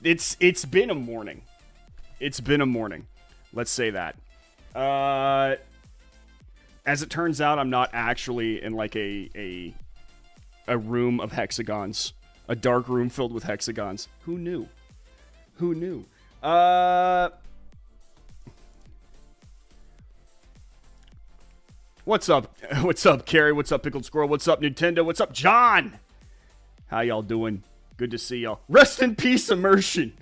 It's been a morning. It's been a morning. Let's say that. As it turns out, I'm not actually in like a room of hexagons, a dark room filled with hexagons. Who knew? Who knew? What's up? What's up, Carrie? What's up, Pickled Squirrel? What's up, Nintendo? What's up, John? How y'all doing? Good to see y'all. Rest in peace, immersion.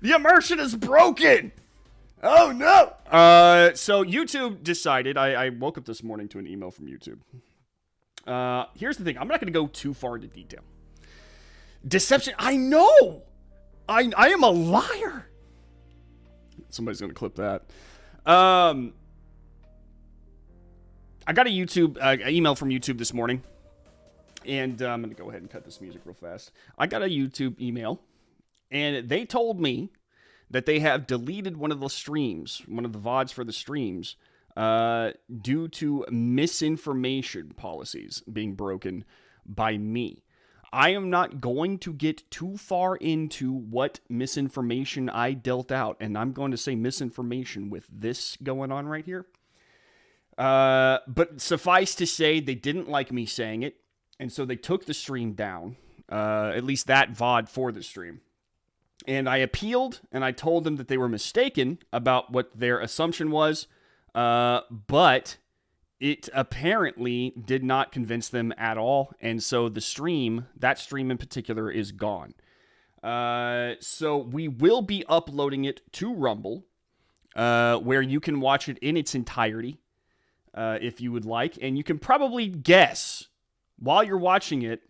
The immersion is broken. Oh, no. So YouTube decided, I woke up this morning to an email from YouTube. Here's the thing. I'm not going to go too far into detail. Deception. I know. I am a liar. Somebody's going to clip that. I got a YouTube email from YouTube this morning. And I'm going to go ahead and cut this music real fast. I got a YouTube email. And they told me that they have deleted one of the streams, one of the VODs for the streams, due to misinformation policies being broken by me. I am not going to get too far into what misinformation I dealt out, and I'm going to say misinformation with this going on right here. But suffice to say, they didn't like me saying it, and so they took the stream down, at least that VOD for the stream. And I appealed, and I told them that they were mistaken about what their assumption was, but it apparently did not convince them at all, and so the stream, that stream in particular, is gone. So we will be uploading it to Rumble, where you can watch it in its entirety, if you would like, and you can probably guess, while you're watching it.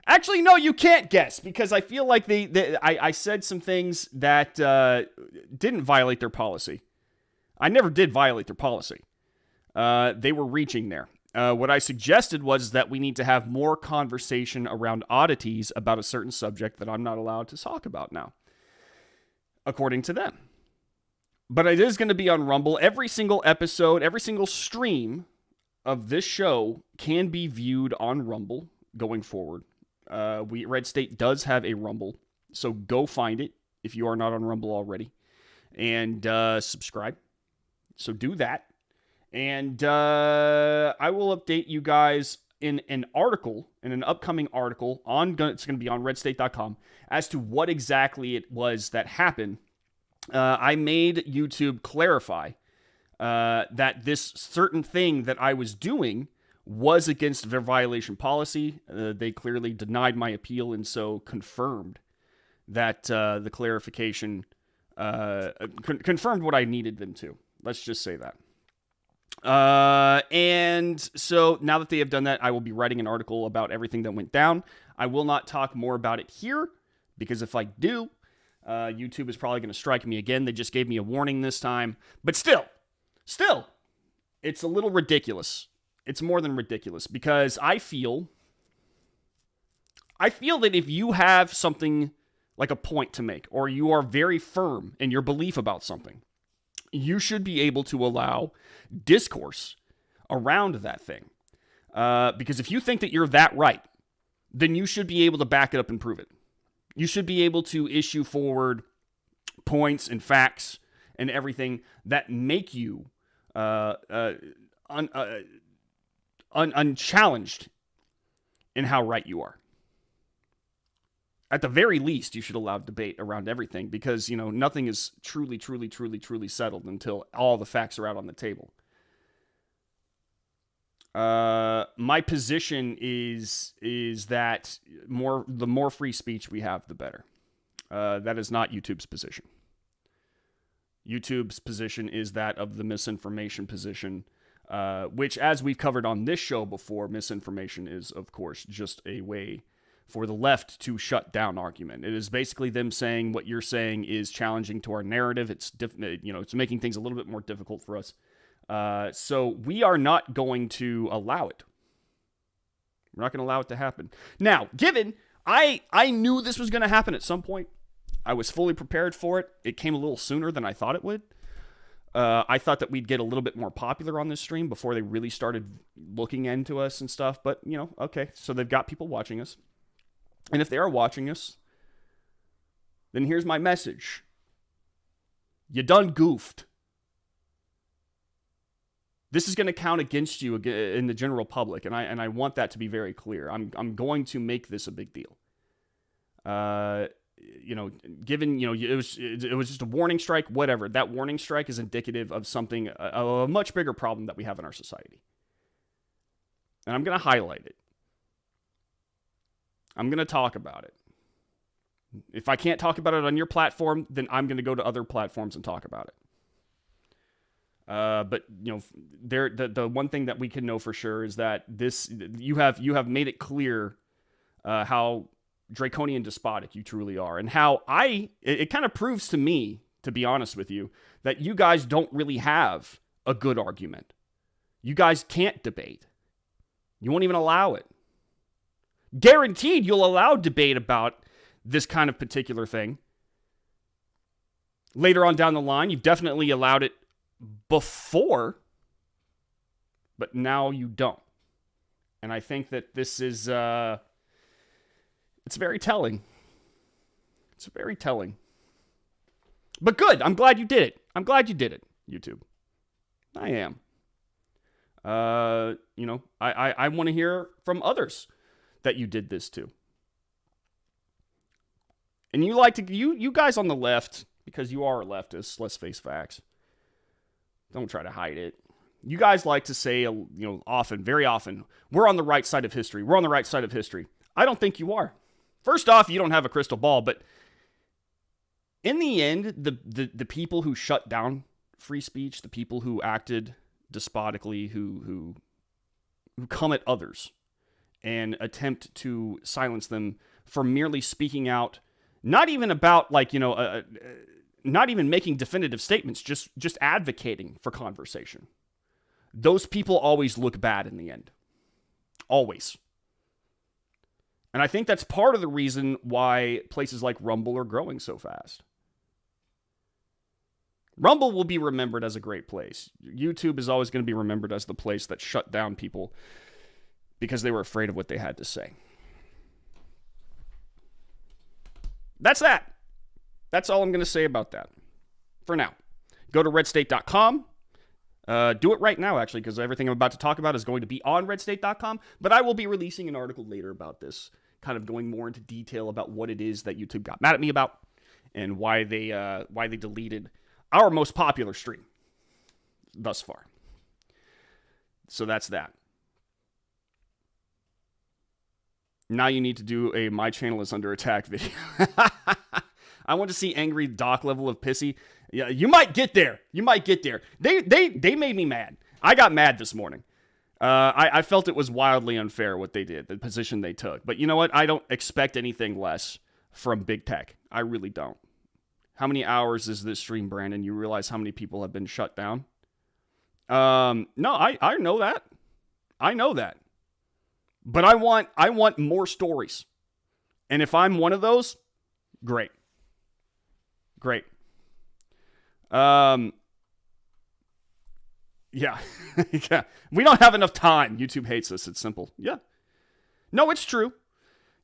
Actually, no, you can't guess, because I feel like I said some things that didn't violate their policy. I never did violate their policy. They were reaching there. What I suggested was that we need to have more conversation around oddities about a certain subject that I'm not allowed to talk about now, according to them. But it is going to be on Rumble. Every single episode, every single stream of this show can be viewed on Rumble going forward. Red State does have a Rumble, so go find it if you are not on Rumble already, and subscribe. So do that, and I will update you guys in an article, in an upcoming article it's going to be on redstate.com, as to what exactly it was that happened. I made YouTube clarify that this certain thing that I was doing was against their violation policy. They clearly denied my appeal, and so confirmed that the clarification confirmed what I needed them to. Let's just say that. And so now that they have done that, I will be writing an article about everything that went down. I will not talk more about it here, because if I do, YouTube is probably going to strike me again. They just gave me a warning this time. But still, it's a little ridiculous. It's more than ridiculous, because I feel that if you have something like a point to make, or you are very firm in your belief about something, you should be able to allow discourse around that thing. Because if you think that you're that right, then you should be able to back it up and prove it. You should be able to issue forward points and facts and everything that make you unchallenged in how right you are. At the very least, you should allow debate around everything, because, nothing is truly settled until all the facts are out on the table. My position is that the more free speech we have, the better. That is not YouTube's position. YouTube's position is that of the misinformation position, which, as we've covered on this show before, misinformation is, of course, just a way for the left to shut down argument. It is basically them saying what you're saying is challenging to our narrative. It's it's making things a little bit more difficult for us. So we are not going to allow it. We're not going to allow it to happen. Now, given I knew this was going to happen at some point, I was fully prepared for it. It came a little sooner than I thought it would. I thought that we'd get a little bit more popular on this stream before they really started looking into us and stuff. But, okay, so they've got people watching us. And if they are watching us, then here's my message. You done goofed. This is going to count against you in the general public, and I want that to be very clear. I'm going to make this a big deal. Given it was just a warning strike, whatever. That warning strike is indicative of something a much bigger problem that we have in our society, and I'm going to highlight it. I'm going to talk about it. If I can't talk about it on your platform, then I'm going to go to other platforms and talk about it. But the one thing that we can know for sure is that you have made it clear how draconian despotic you truly are, and how it kind of proves to me, to be honest with you, that you guys don't really have a good argument. You guys can't debate. You won't even allow it. Guaranteed you'll allow debate about this kind of particular thing. Later on down the line, you've definitely allowed it before, but now you don't. And I think that this is, it's very telling. It's very telling. But good. I'm glad you did it. I'm glad you did it, YouTube. I am. I want to hear from others that you did this to. And you guys on the left, because you are leftists, let's face facts. Don't try to hide it. You guys like to say, often, very often, we're on the right side of history. We're on the right side of history. I don't think you are. First off, you don't have a crystal ball, but in the end, the people who shut down free speech, the people who acted despotically, who come at others and attempt to silence them for merely speaking out, not even about not even making definitive statements, just advocating for conversation. Those people always look bad in the end. Always. And I think that's part of the reason why places like Rumble are growing so fast. Rumble will be remembered as a great place. YouTube is always going to be remembered as the place that shut down people because they were afraid of what they had to say. That's that. That's all I'm going to say about that for now. Go to redstate.com. Do it right now, actually, because everything I'm about to talk about is going to be on redstate.com. But I will be releasing an article later about this, kind of going more into detail about what it is that YouTube got mad at me about and why they deleted our most popular stream thus far. So that's that. Now you need to do a My Channel is Under Attack video. I want to see angry Doc level of pissy. Yeah, you might get there. You might get there. They made me mad. I got mad this morning. I felt it was wildly unfair what they did, the position they took. But you know what? I don't expect anything less from big tech. I really don't. How many hours is this stream, Brandon? You realize how many people have been shut down? No, I know that. I know that. But I want more stories. And if I'm one of those, great. Great. Yeah. Yeah. We don't have enough time. YouTube hates us. It's simple. Yeah. No, it's true.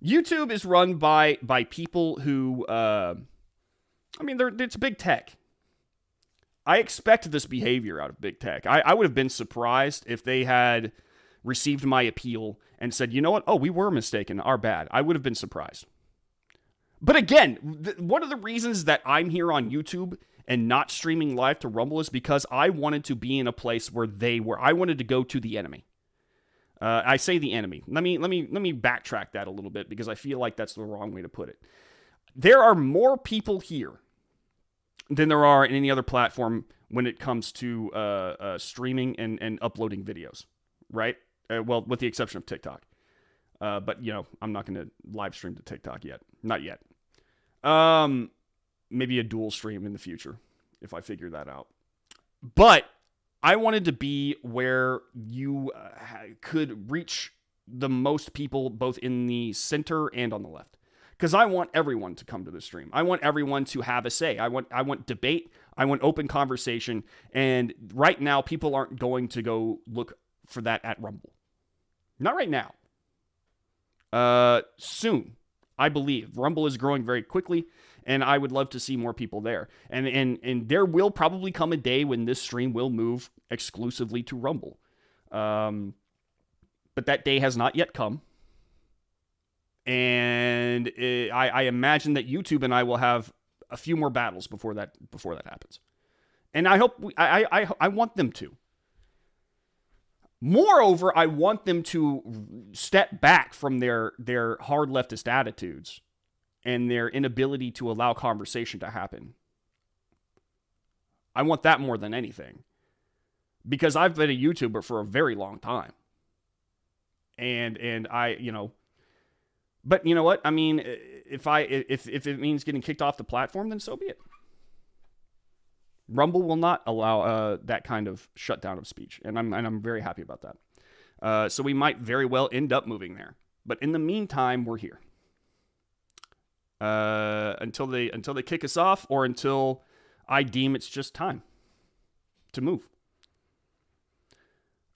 YouTube is run by people who, it's big tech. I expect this behavior out of big tech. I would have been surprised if they had received my appeal and said, you know what? Oh, we were mistaken. Our bad. I would have been surprised. But again, one of the reasons that I'm here on YouTube and not streaming live to Rumble is because I wanted to be in a place where they were. I wanted to go to the enemy. I say the enemy. Let me backtrack that a little bit because I feel like that's the wrong way to put it. There are more people here than there are in any other platform when it comes to streaming and uploading videos, right? Well, with the exception of TikTok. But, I'm not going to live stream to TikTok yet. Not yet. Maybe a dual stream in the future if I figure that out. But I wanted to be where you could reach the most people both in the center and on the left. Because I want everyone to come to the stream. I want everyone to have a say. I want debate. I want open conversation. And right now, people aren't going to go look for that at Rumble. Not right now. Soon, I believe. Rumble is growing very quickly. and I would love to see more people there. And there will probably come a day when this stream will move exclusively to Rumble. But that day has not yet come. And I imagine that YouTube and I will have a few more battles before that happens. And I hope I want them to. Moreover, I want them to step back from their hard leftist attitudes and their inability to allow conversation to happen. I want that more than anything. Because I've been a YouTuber for a very long time. And I, but you know what? I mean, if it means getting kicked off the platform, then so be it. Rumble will not allow that kind of shutdown of speech, and I'm very happy about that. So we might very well end up moving there, but in the meantime, we're here until they kick us off, or until I deem it's just time to move.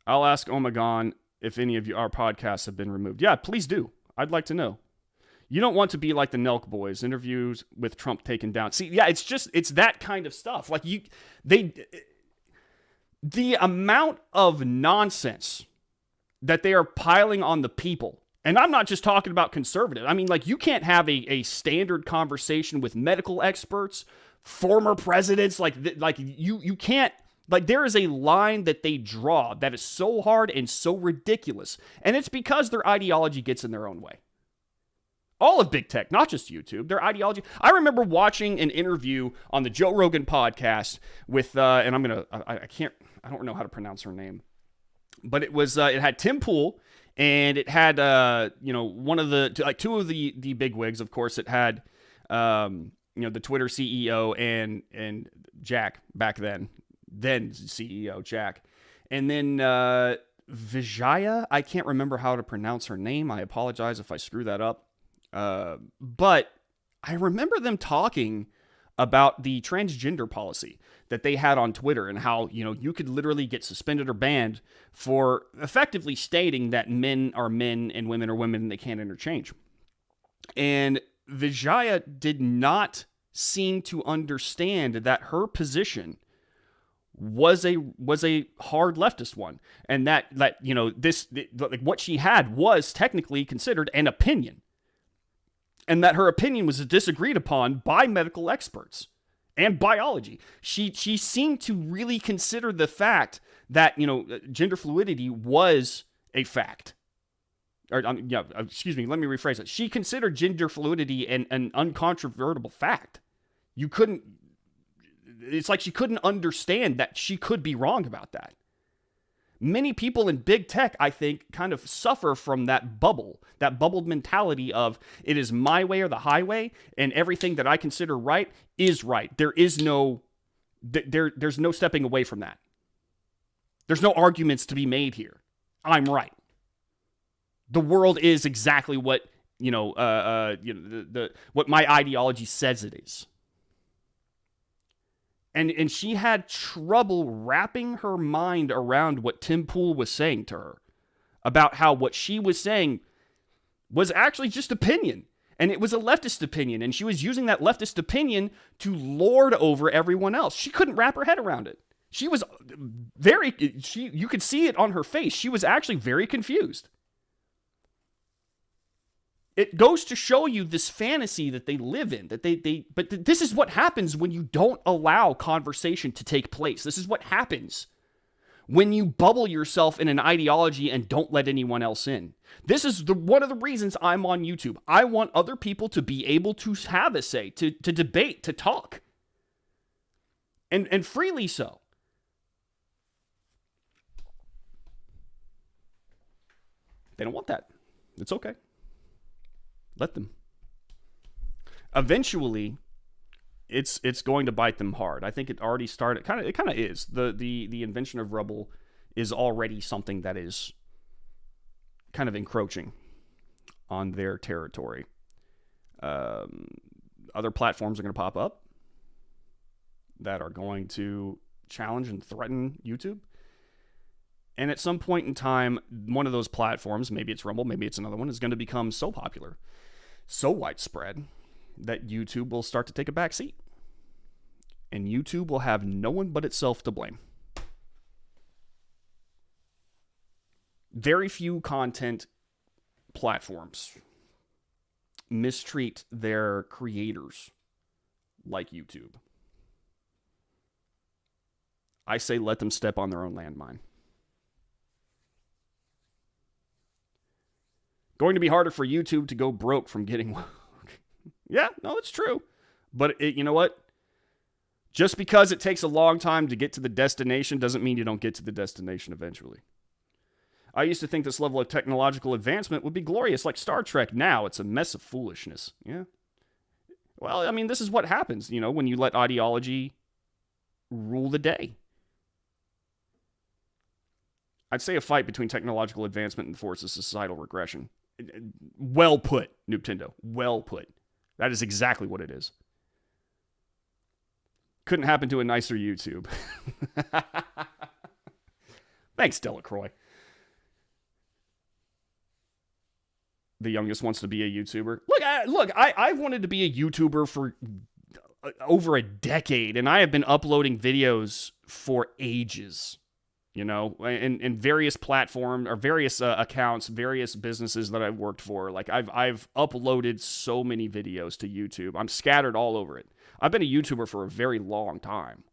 I'll ask Omegon if any of our podcasts have been removed. Yeah, please do. I'd like to know. You don't want to be like the Nelk boys, interviews with Trump taken down. See, yeah, it's that kind of stuff. Like the amount of nonsense that they are piling on the people. And I'm not just talking about conservative. I mean, like, you can't have a standard conversation with medical experts, former presidents. Like you can't. Like, there is a line that they draw that is so hard and so ridiculous. And it's because their ideology gets in their own way. All of big tech, not just YouTube, their ideology. I remember watching an interview on the Joe Rogan podcast with, and I don't know how to pronounce her name, but it had Tim Pool, and it had, one of two of the bigwigs. Of course, it had, the Twitter CEO and Jack back then CEO Jack, and then Vijaya. I can't remember how to pronounce her name. I apologize if I screw that up. But I remember them talking about the transgender policy that they had on Twitter, and how, you could literally get suspended or banned for effectively stating that men are men and women are women and they can't interchange. And Vijaya did not seem to understand that her position was a hard leftist one, and that what she had was technically considered an opinion. And that her opinion was disagreed upon by medical experts and biology. She seemed to really consider the fact that, gender fluidity was a fact. Excuse me, let me rephrase it. She considered gender fluidity an uncontrovertible fact. It's like she couldn't understand that she could be wrong about that. Many people in big tech, I think, kind of suffer from that bubbled mentality of, it is my way or the highway, and everything that I consider right is right. There's no stepping away from that. There's no arguments to be made here. I'm right. The world is exactly what what my ideology says it is. And she had trouble wrapping her mind around what Tim Pool was saying to her about how what she was saying was actually just opinion. And it was a leftist opinion. And she was using that leftist opinion to lord over everyone else. She couldn't wrap her head around it. She was you could see it on her face. She was actually very confused. It goes to show you this fantasy that they live in, but this is what happens when you don't allow conversation to take place. This is what happens when you bubble yourself in an ideology and don't let anyone else in. This is one of the reasons I'm on YouTube. I want other people to be able to have a say, to debate, to talk. And freely so. They don't want that. It's okay. Let them. Eventually, it's going to bite them hard. I think it already started. It kind of is. The invention of Rumble is already something that is kind of encroaching on their territory. Other platforms are going to pop up that are going to challenge and threaten YouTube. And at some point in time, one of those platforms, maybe it's Rumble, maybe it's another one, is going to become so popular, so widespread, that YouTube will start to take a back seat. And YouTube will have no one but itself to blame. Very few content platforms mistreat their creators like YouTube. I say let them step on their own landmine. Going to be harder for YouTube to go broke from getting woke. Yeah, no, it's true. But you know what? Just because it takes a long time to get to the destination doesn't mean you don't get to the destination eventually. I used to think this level of technological advancement would be glorious like Star Trek. Now it's a mess of foolishness. Yeah. Well, I mean, this is what happens, when you let ideology rule the day. I'd say a fight between technological advancement and the force of societal regression. Well put, Nintendo. Well put. That is exactly what it is. Couldn't happen to a nicer YouTube. Thanks, Delacroix. The youngest wants to be a YouTuber. Look, I've wanted to be a YouTuber for over a decade, and I have been uploading videos for ages. In various platforms or various accounts, various businesses that I've worked for. Like I've uploaded so many videos to YouTube. I'm scattered all over it. I've been a YouTuber for a very long time.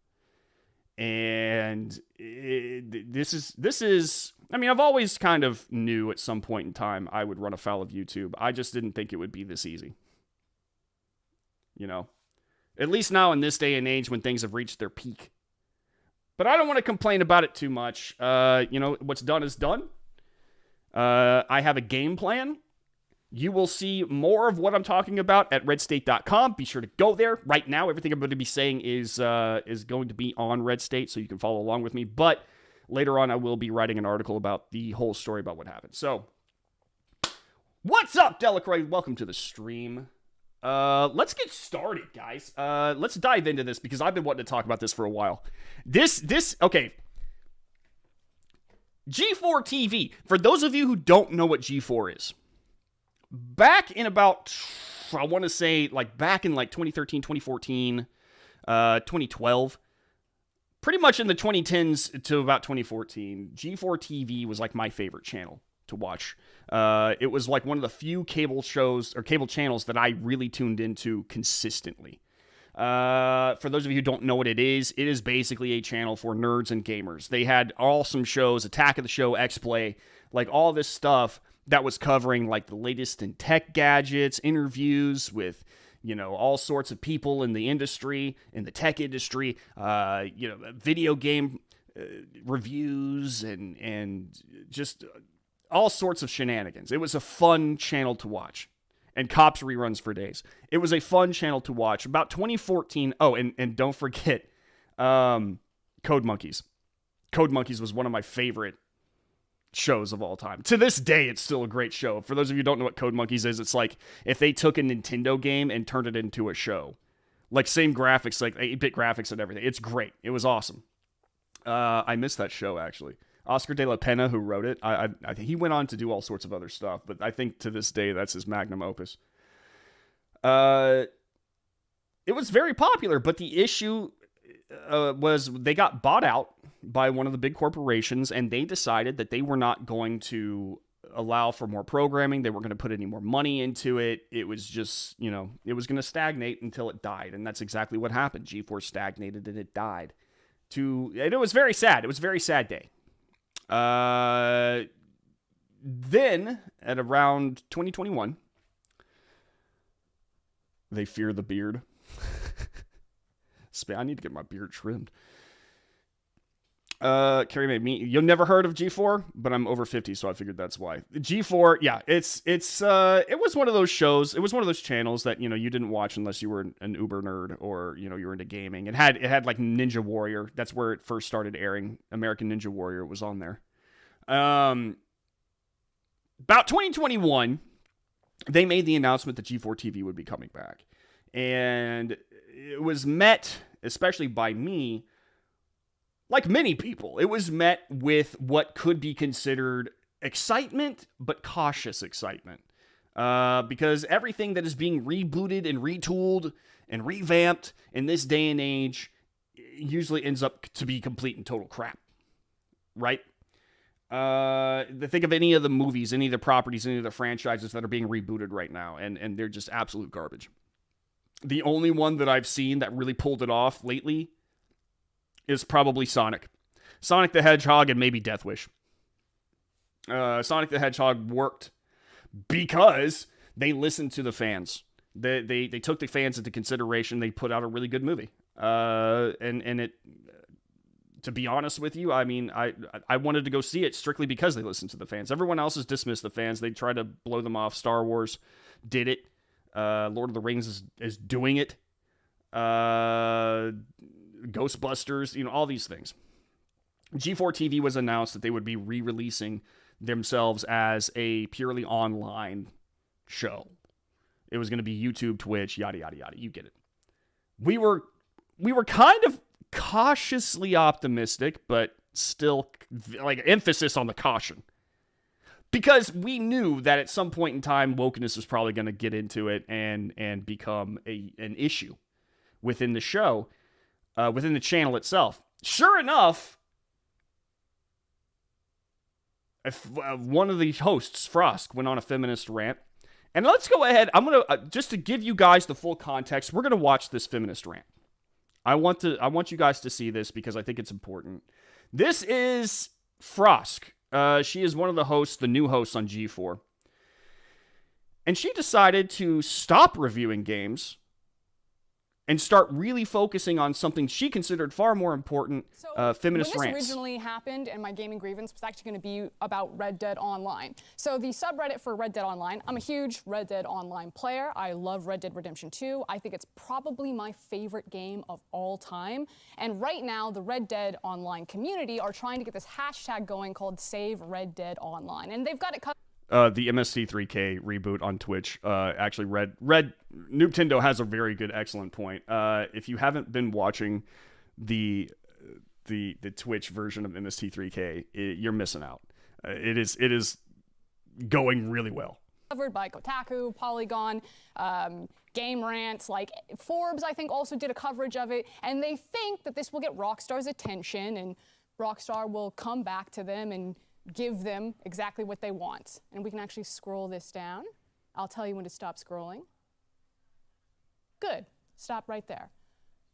And this is, I mean, I've always kind of knew at some point in time I would run afoul of YouTube. I just didn't think it would be this easy. At least now in this day and age when things have reached their peak. But I don't want to complain about it too much. What's done is done. I have a game plan. You will see more of what I'm talking about at redstate.com. Be sure to go there right now. Everything I'm going to be saying is going to be on Red State, so you can follow along with me. But later on, I will be writing an article about the whole story about what happened. So, what's up, Delacroix? Welcome to the stream. Let's get started, guys. Let's dive into this because I've been wanting to talk about this for a while. Okay. G4TV. For those of you who don't know what G4 is, back in about, I want to say, back in 2013, 2014, 2012, pretty much in the 2010s to about 2014, G4TV was my favorite channel to watch. It was one of the few cable shows or cable channels that I really tuned into consistently. For those of you who don't know what it is basically a channel for nerds and gamers. They had awesome shows, Attack of the Show, X-Play, all this stuff that was covering the latest in tech gadgets, interviews with, all sorts of people in the industry, in the tech industry, video game reviews and just all sorts of shenanigans. It was a fun channel to watch. And Cops reruns for days. It was a fun channel to watch. About 2014. Oh, and don't forget Code Monkeys. Code Monkeys was one of my favorite shows of all time. To this day, it's still a great show. For those of you who don't know what Code Monkeys is, it's if they took a Nintendo game and turned it into a show. Same graphics, 8-bit graphics and everything. It's great. It was awesome. I missed that show, actually. Oscar de la Pena, who wrote it, I think he went on to do all sorts of other stuff, but I think to this day that's his magnum opus. It was very popular, but the issue was they got bought out by one of the big corporations, and they decided that they were not going to allow for more programming. They weren't going to put any more money into it. It was just, it was going to stagnate until it died, and that's exactly what happened. G4 stagnated and it died. And it was very sad. It was a very sad day. Then, at around 2021, they fear the beard. I need to get my beard trimmed. Carrie made me. You've never heard of G4, but I'm over 50, so I figured that's why. G4, yeah, it was one of those shows. It was one of those channels that, you didn't watch unless you were an uber nerd or, you were into gaming. It had Ninja Warrior. That's where it first started airing. American Ninja Warrior was on there. About 2021, they made the announcement that G4TV would be coming back. And it was met, especially by me, like many people, it was met with what could be considered excitement, but cautious excitement. Because everything that is being rebooted and retooled and revamped in this day and age usually ends up to be complete and total crap, right? Think of any of the movies, any of the properties, any of the franchises that are being rebooted right now, and they're just absolute garbage. The only one that I've seen that really pulled it off lately is probably Sonic. Sonic the Hedgehog and maybe Death Wish. Sonic the Hedgehog worked because they listened to the fans. They took the fans into consideration. They put out a really good movie. And it, to be honest with you, I mean, I wanted to go see it strictly because they listened to the fans. Everyone else has dismissed the fans. They tried to blow them off. Star Wars did it. Lord of the Rings is doing it. Ghostbusters, all these things. G4TV was announced that they would be re-releasing themselves as a purely online show. It was going to be YouTube, Twitch, yada, yada, yada. You get it. We were kind of cautiously optimistic, but still like emphasis on the caution. Because we knew that at some point in time, wokeness was probably going to get into it and become an issue within the show, within the channel itself. Sure enough, one of the hosts, Frosk, went on a feminist rant. And let's go ahead. I'm going to, just to give you guys the full context, we're going to watch this feminist rant. I want you guys to see this because I think it's important. This is Frosk. She is one of the hosts, the new hosts on G4. And she decided to stop reviewing games and start really focusing on something she considered far more important, feminist rants. When this originally happened, and my gaming grievance was actually going to be about Red Dead Online. So the subreddit for Red Dead Online, I'm a huge Red Dead Online player. I love Red Dead Redemption 2. I think it's probably my favorite game of all time. And right now, the Red Dead Online community are trying to get this hashtag going called Save Red Dead Online. And they've got it cut. The MST3K reboot on Twitch, actually Nintendo has a very good, excellent point. If you haven't been watching the Twitch version of MST3K, you're missing out. It is going really well. Covered by Kotaku, Polygon, Game Rant, like Forbes, I think also did a coverage of it, and they think that this will get Rockstar's attention, and Rockstar will come back to them and give them exactly what they want. And we can actually scroll this down. I'll tell you when to stop scrolling. Good. Stop right there.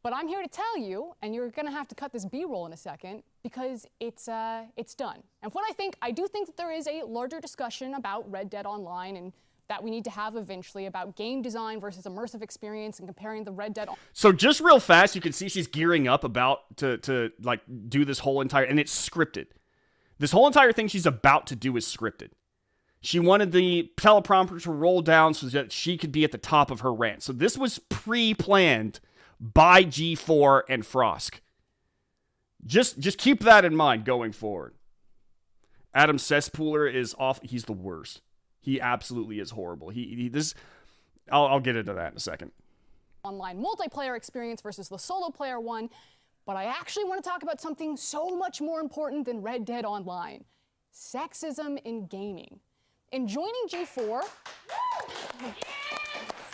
But I'm here to tell you, and you're going to have to cut this B-roll in a second, because it's done. And what I do think that there is a larger discussion about Red Dead Online and that we need to have eventually about game design versus immersive experience and comparing the Red Dead. So just real fast, you can see she's gearing up about to like do this whole entire, and it's scripted. This whole entire thing she's about to do is scripted. She wanted the teleprompter to roll down so that she could be at the top of her rant. So this was pre-planned by G4 and Frosk. Just keep that in mind going forward. Adam Cesspooler is off. He's the worst. He absolutely is horrible. I'll get into that in a second. Online multiplayer experience versus the solo player one. But I actually want to talk about something so much more important than Red Dead Online. Sexism in gaming. In joining G4...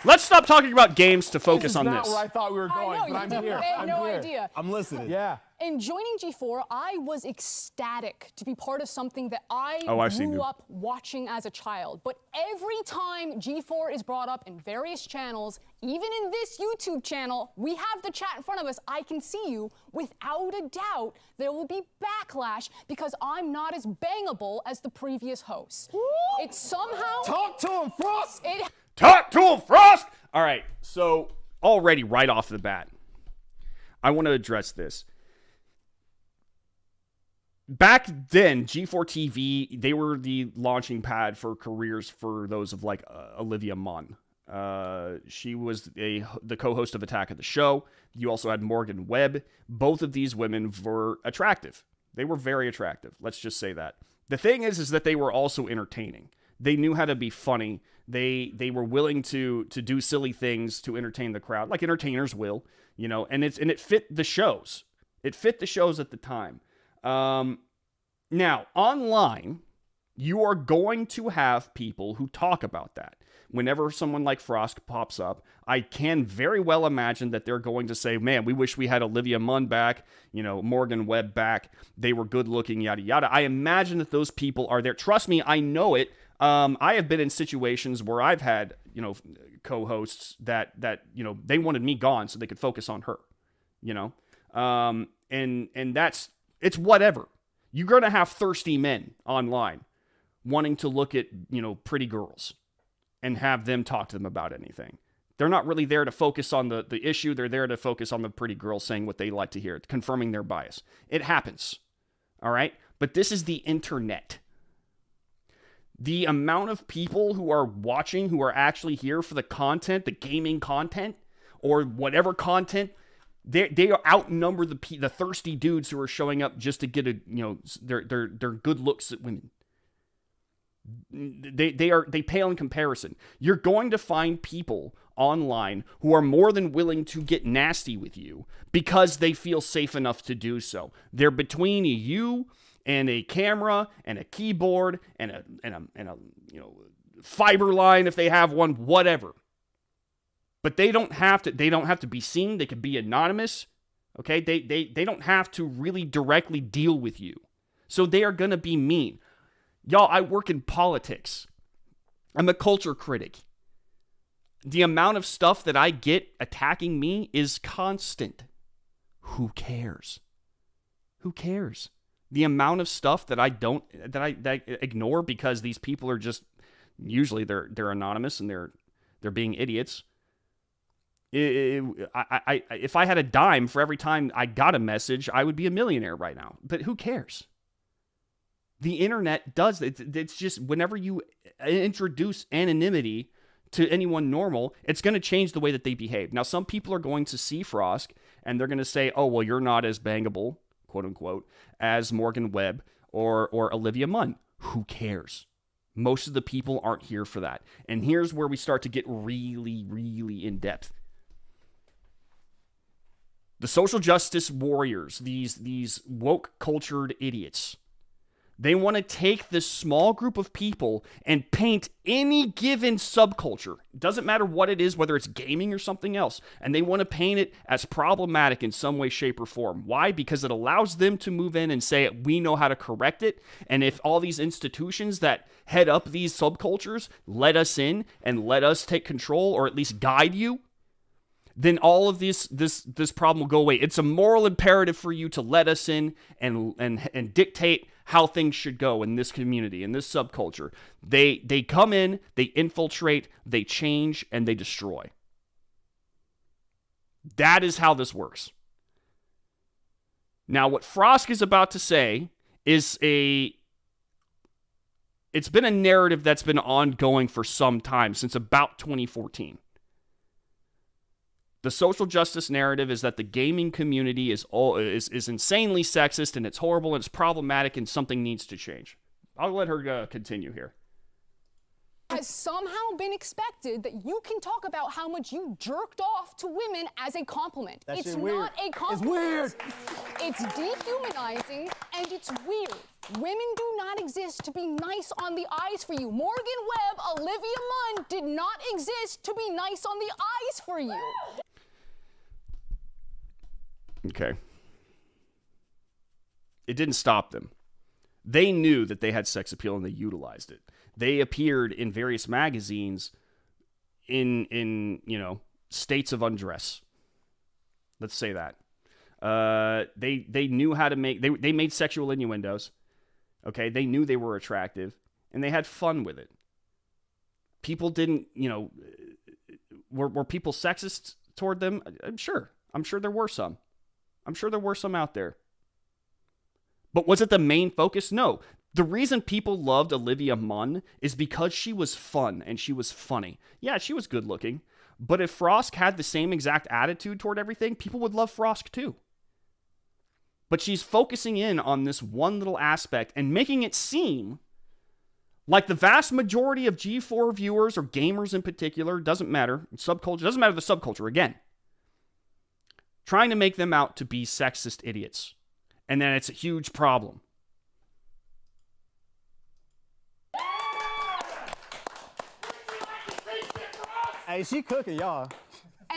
Let's stop talking about games to focus on this. This is not where I thought we were going, but I'm here. I had no idea. I'm listening. Yeah. In joining G4, I was ecstatic to be part of something that I grew up watching as a child. But every time G4 is brought up in various channels, even in this YouTube channel, we have the chat in front of us. I can see you. Without a doubt, there will be backlash because I'm not as bangable as the previous hosts. It's somehow... Talk to him, Frost! Talk to him, Frost! All right, so already right off the bat, I want to address this. Back then, G4TV, they were the launching pad for careers for those of like Olivia Munn. She was the co-host of Attack of the Show. You also had Morgan Webb. Both of these women were attractive. They were very attractive. Let's just say that. The thing is that they were also entertaining. They knew how to be funny. They were willing to do silly things to entertain the crowd, like entertainers will, and it fit the shows. It fit the shows at the time. Now, online, you are going to have people who talk about that. whenever someone like Frost pops up, I can very well imagine that they're going to say, man, we wish we had Olivia Munn back, Morgan Webb back. They were good looking, yada, yada. I imagine that those people are there. Trust me, I know it. I have been in situations where I've had, co-hosts that they wanted me gone so they could focus on her, and it's whatever. You're going to have thirsty men online wanting to look at, pretty girls and have them talk to them about anything. They're not really there to focus on the issue. They're there to focus on the pretty girl saying what they like to hear, confirming their bias. It happens. All right. But this is the internet. The amount of people who are watching, who are actually here for the content, the gaming content, or whatever content, they outnumber the thirsty dudes who are showing up just to get their good looks at women. They pale in comparison. You're going to find people online who are more than willing to get nasty with you because they feel safe enough to do so. They're between you and a camera and a keyboard and a fiber line if they have one, whatever. But they don't have to be seen. They can be anonymous. Okay? They don't have to really directly deal with you. So they are going to be mean. Y'all, I work in politics. I'm a culture critic. The amount of stuff that I get attacking me is constant. Who cares? Who cares? The amount of stuff that I ignore because these people are just usually they're anonymous and they're being idiots. If I had a dime for every time I got a message, I would be a millionaire right now. But who cares? The internet does it. It's just whenever you introduce anonymity to anyone normal, it's going to change the way that they behave. Now, some people are going to see Frost and they're going to say, oh, well, you're not as bangable, quote unquote, as Morgan Webb or Olivia Munn. Who cares? Most of the people aren't here for that. And here's where we start to get really, really in depth. The social justice warriors, these woke cultured idiots, they want to take this small group of people and paint any given subculture. It doesn't matter what it is, whether it's gaming or something else. And they want to paint it as problematic in some way, shape, or form. Why? Because it allows them to move in and say, we know how to correct it. And if all these institutions that head up these subcultures let us in and let us take control or at least guide you, then all of this problem will go away. It's a moral imperative for you to let us in and dictate how things should go in this community, in this subculture. They come in, they infiltrate, they change, and they destroy. That is how this works. Now, what Frost is about to say is it's been a narrative that's been ongoing for some time, since about 2014. The social justice narrative is that the gaming community is insanely sexist and it's horrible and it's problematic and something needs to change. I'll let her continue here. Has somehow been expected that you can talk about how much you jerked off to women as a compliment. It's not a compliment. It's weird. It's dehumanizing and it's weird. Women do not exist to be nice on the eyes for you. Morgan Webb, Olivia Munn did not exist to be nice on the eyes for you. Okay. It didn't stop them. They knew that they had sex appeal and they utilized it. They appeared in various magazines in states of undress. Let's say that. They knew how to make, they made sexual innuendos. Okay, they knew they were attractive and they had fun with it. People didn't, were people sexist toward them? I'm sure there were some. I'm sure there were some out there. But was it the main focus? No. The reason people loved Olivia Munn is because she was fun and she was funny. Yeah, she was good looking. But if Frost had the same exact attitude toward everything, people would love Frost too. But she's focusing in on this one little aspect and making it seem like the vast majority of G4 viewers or gamers in particular, doesn't matter, subculture, doesn't matter the subculture, again, trying to make them out to be sexist idiots. And then it's a huge problem. Hey, she cooking, y'all.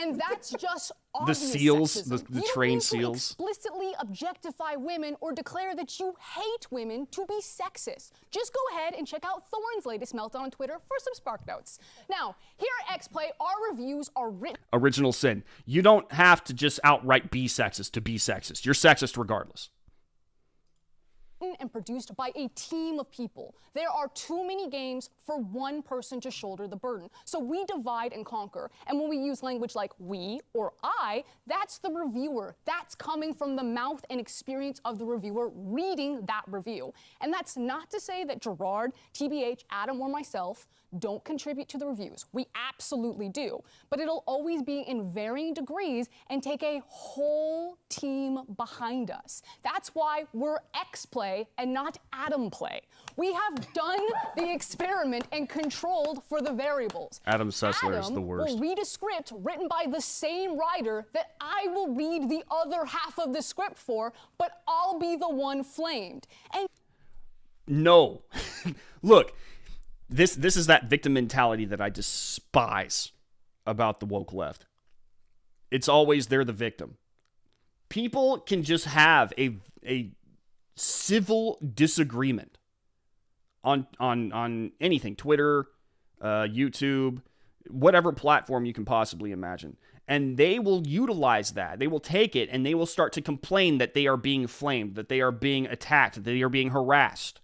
And that's just The obvious seals, sexism. the You don't trained need to seals. explicitly objectify women or declare that you hate women to be sexist. Just go ahead and check out Thorne's latest meltdown on Twitter for some spark notes. Now, here at XPlay, our reviews are written. Original sin. You don't have to just outright be sexist to be sexist. You're sexist regardless. And produced by a team of people. There are too many games for one person to shoulder the burden. So we divide and conquer. And when we use language like we or I, that's the reviewer. That's coming from the mouth and experience of the reviewer reading that review. And that's not to say that Gerard, TBH, Adam, or myself don't contribute to the reviews. We absolutely do. But it'll always be in varying degrees and take a whole team behind us. That's why we're XPlay and not Adam Play. We have done the experiment and controlled for the variables. Adam Sessler is the worst. Will read a script written by the same writer that I will read the other half of the script for, but I'll be the one flamed. And No. Look, this is that victim mentality that I despise about the woke left. It's always they're the victim. People can just have a civil disagreement on anything, Twitter, YouTube, whatever platform you can possibly imagine. And they will utilize that. They will take it and they will start to complain that they are being flamed, that they are being attacked, that they are being harassed.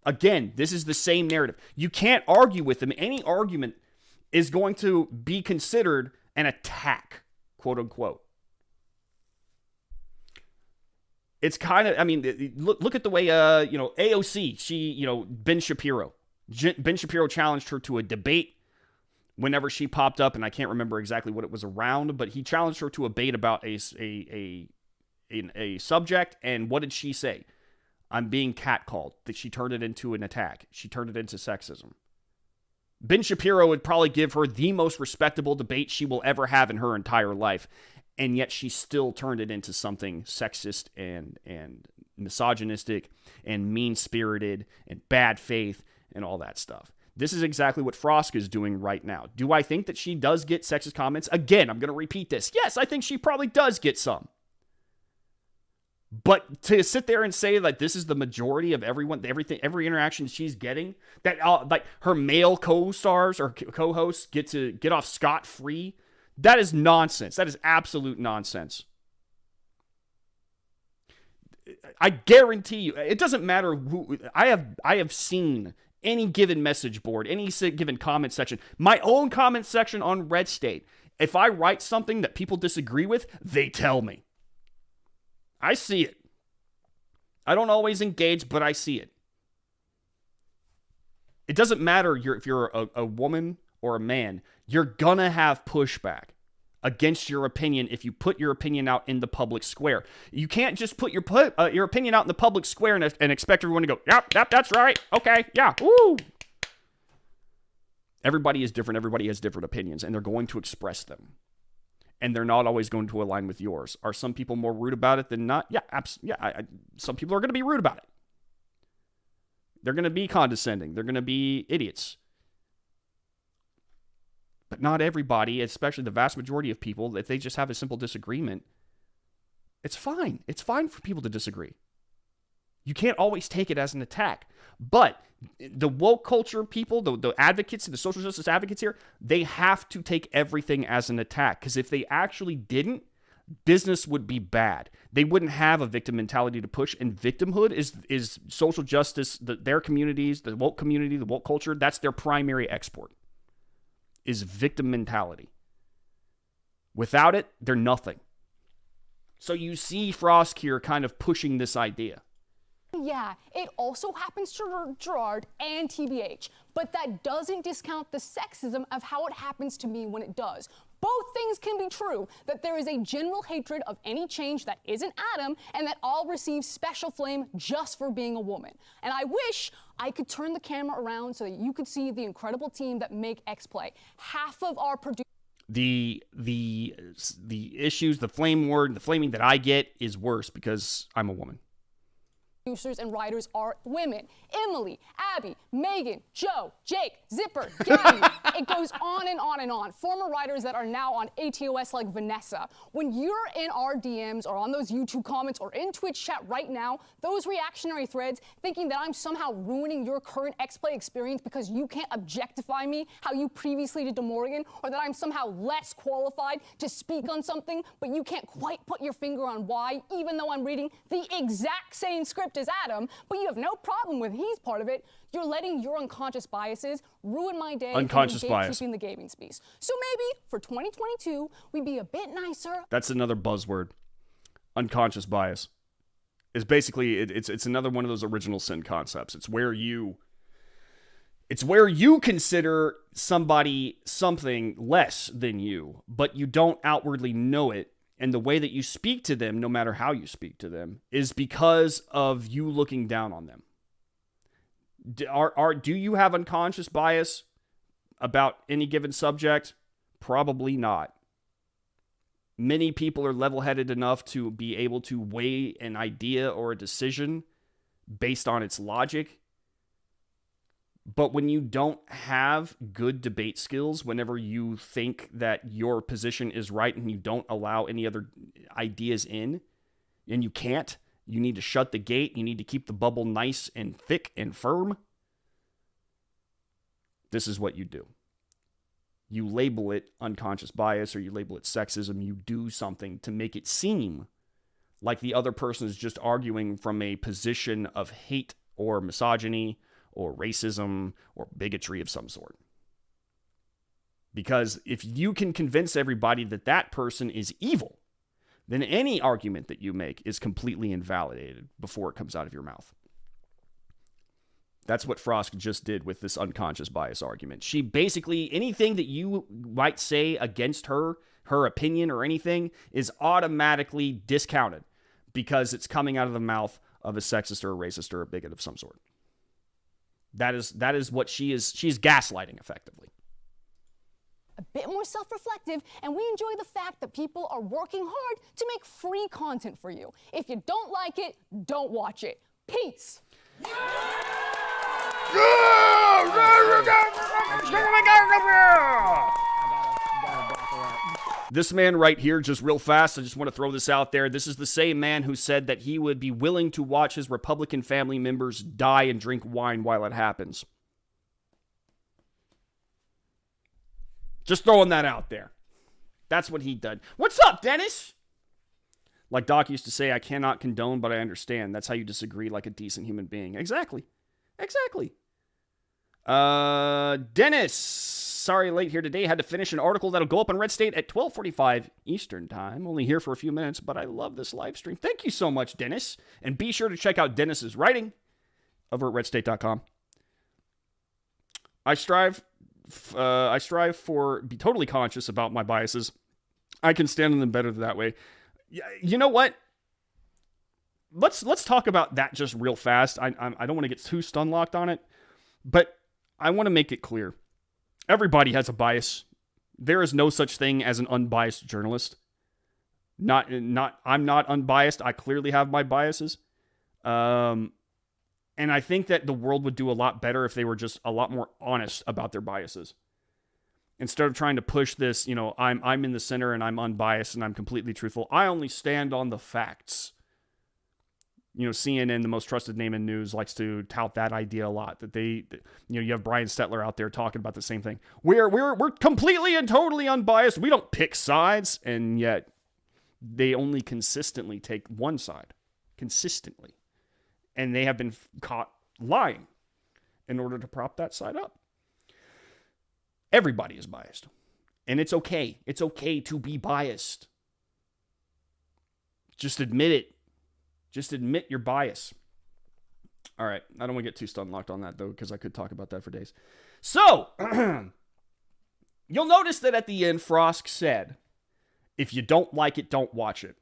Again, this is the same narrative. You can't argue with them. Any argument is going to be considered an attack, quote unquote. It's kind of, I mean, look at the way, AOC, Ben Shapiro. Ben Shapiro challenged her to a debate whenever she popped up, and I can't remember exactly what it was around, but he challenged her to a debate about a subject, and what did she say? I'm being catcalled. That she turned it into an attack. She turned it into sexism. Ben Shapiro would probably give her the most respectable debate she will ever have in her entire life, and yet she still turned it into something sexist and misogynistic and mean-spirited and bad faith and all that stuff. This is exactly what Frosk is doing right now. Do I think that she does get sexist comments? Again, I'm going to repeat this. Yes, I think she probably does get some. But to sit there and say that this is the majority of every interaction she's getting, that like her male co-stars or co-hosts get off scot-free, that is nonsense. That is absolute nonsense. I guarantee you, it doesn't matter who. I have seen any given message board, any given comment section, my own comment section on Red State. If I write something that people disagree with, they tell me. I see it. I don't always engage, but I see it. It doesn't matter if you're a woman or a man. You're going to have pushback against your opinion if you put your opinion out in the public square. You can't just put your opinion out in the public square and expect everyone to go, yep, that's right. Okay, yeah, woo. Everybody is different. Everybody has different opinions, and they're going to express them. And they're not always going to align with yours. Are some people more rude about it than not? Yeah, some people are going to be rude about it. They're going to be condescending. They're going to be idiots. But not everybody, especially the vast majority of people, if they just have a simple disagreement, it's fine. It's fine for people to disagree. You can't always take it as an attack. But the woke culture people, the advocates, the social justice advocates here, they have to take everything as an attack. Because if they actually didn't, business would be bad. They wouldn't have a victim mentality to push. And victimhood is social justice, their communities, the woke community, the woke culture, that's their primary export, is victim mentality. Without it, they're nothing. So you see Frost here kind of pushing this idea. Yeah, it also happens to Gerard and TBH, but that doesn't discount the sexism of how it happens to me when it does. Both things can be true, that there is a general hatred of any change that isn't Adam, and that I'll receive special flame just for being a woman. And I wish I could turn the camera around so that you could see the incredible team that make XPlay. Half of our producers. The issues, the flame word, the flaming that I get is worse because I'm a woman. producers and writers are women. Emily, Abby, Megan, Joe, Jake, Zipper, Gabby. It goes on and on and on. Former writers that are now on ATOS like Vanessa. When you're in our DMs or on those YouTube comments or in Twitch chat right now, those reactionary threads thinking that I'm somehow ruining your current X-Play experience because you can't objectify me how you previously did to Morgan, or that I'm somehow less qualified to speak on something, but you can't quite put your finger on why, even though I'm reading the exact same script as Adam, but you have no problem with he's part of it. You're letting your unconscious biases ruin my day. Unconscious bias. Keeping the gaming space. So maybe for 2022, we'd be a bit nicer. That's another buzzword. Unconscious bias. It's basically it's another one of those original sin concepts. It's where you consider somebody something less than you, but you don't outwardly know it. And the way that you speak to them, no matter how you speak to them, is because of you looking down on them. Do you have unconscious bias about any given subject? Probably not. Many people are level-headed enough to be able to weigh an idea or a decision based on its logic. But when you don't have good debate skills, whenever you think that your position is right and you don't allow any other ideas in, and you can't, you need to shut the gate, you need to keep the bubble nice and thick and firm, this is what you do. You label it unconscious bias or you label it sexism. You do something to make it seem like the other person is just arguing from a position of hate or misogyny or racism or bigotry of some sort. Because if you can convince everybody that that person is evil, then any argument that you make is completely invalidated before it comes out of your mouth. That's what Frost just did with this unconscious bias argument. She basically, anything that you might say against her opinion or anything is automatically discounted because it's coming out of the mouth of a sexist or a racist or a bigot of some sort. That is what she is. She's gaslighting effectively. A bit more self-reflective, and we enjoy the fact that people are working hard to make free content for you. If you don't like it, don't watch it. Peace. This man right here, just real fast, I just want to throw this out there. This is the same man who said that he would be willing to watch his Republican family members die and drink wine while it happens. Just throwing that out there. That's what he did. What's up, Dennis? Like Doc used to say, I cannot condone, but I understand. That's how you disagree like a decent human being. Exactly. Dennis, sorry late here today. Had to finish an article that'll go up on Red State at 12:45 Eastern Time. Only here for a few minutes, but I love this live stream. Thank you so much, Dennis. And be sure to check out Dennis's writing over at redstate.com. I strive for be totally conscious about my biases. I can stand on them better that way. You know what? Let's talk about that just real fast. I don't want to get too stun locked on it, but I want to make it clear. Everybody has a bias. There is no such thing as an unbiased journalist. I'm not unbiased. I clearly have my biases. And I think that the world would do a lot better if they were just a lot more honest about their biases. Instead of trying to push this, I'm in the center and I'm unbiased and I'm completely truthful. I only stand on the facts. CNN, the most trusted name in news, likes to tout that idea a lot. That you have Brian Stetler out there talking about the same thing. We're completely and totally unbiased. We don't pick sides, and yet they only consistently take one side, consistently, and they have been caught lying in order to prop that side up. Everybody is biased, and it's okay. It's okay to be biased. Just admit it. Just admit your bias. All right. I don't want to get too stun locked on that, though, because I could talk about that for days. So, you'll notice that at the end, Frost said, if you don't like it, don't watch it.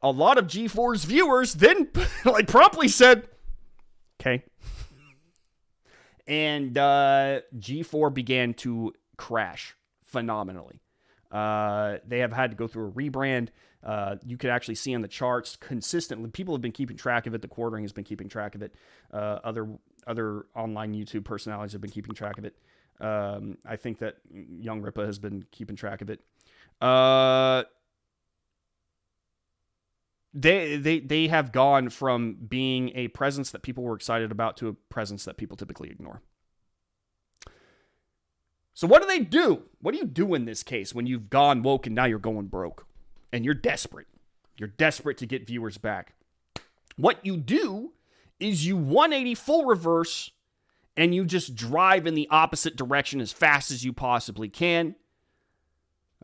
A lot of G4's viewers then promptly said, okay. And G4 began to crash phenomenally. They have had to go through a rebrand. You could actually see on the charts consistently. People have been keeping track of it. The Quartering has been keeping track of it. Other online YouTube personalities have been keeping track of it. I think that Young Ripa has been keeping track of it. They have gone from being a presence that people were excited about to a presence that people typically ignore. So what do they do? What do you do in this case when you've gone woke and now you're going broke and you're desperate? You're desperate to get viewers back. What you do is you 180 full reverse and you just drive in the opposite direction as fast as you possibly can.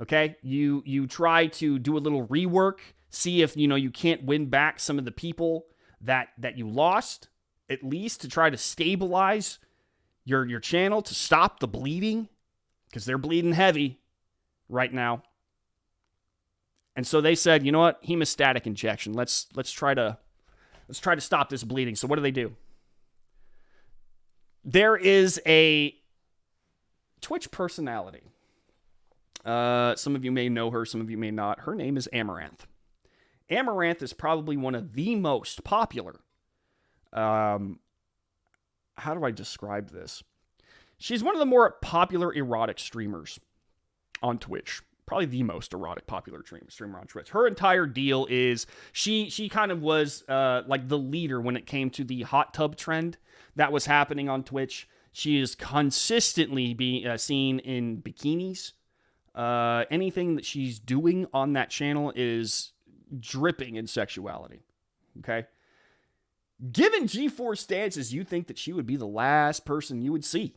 Okay? You try to do a little rework, see if you can't win back some of the people that you lost, at least to try to stabilize your channel, to stop the bleeding, because they're bleeding heavy right now. And so they said, you know what? Hemostatic injection. Let's try to stop this bleeding. So what do? There is a Twitch personality. Some of you may know her, some of you may not. Her name is Amaranth. Amaranth is probably one of the most popular. How do I describe this? She's one of the more popular erotic streamers on Twitch. Probably the most erotic popular streamer on Twitch. Her entire deal is she kind of was like the leader when it came to the hot tub trend that was happening on Twitch. She is consistently being seen in bikinis. Anything that she's doing on that channel is dripping in sexuality. Okay? Given G4 stances, you think that she would be the last person you would see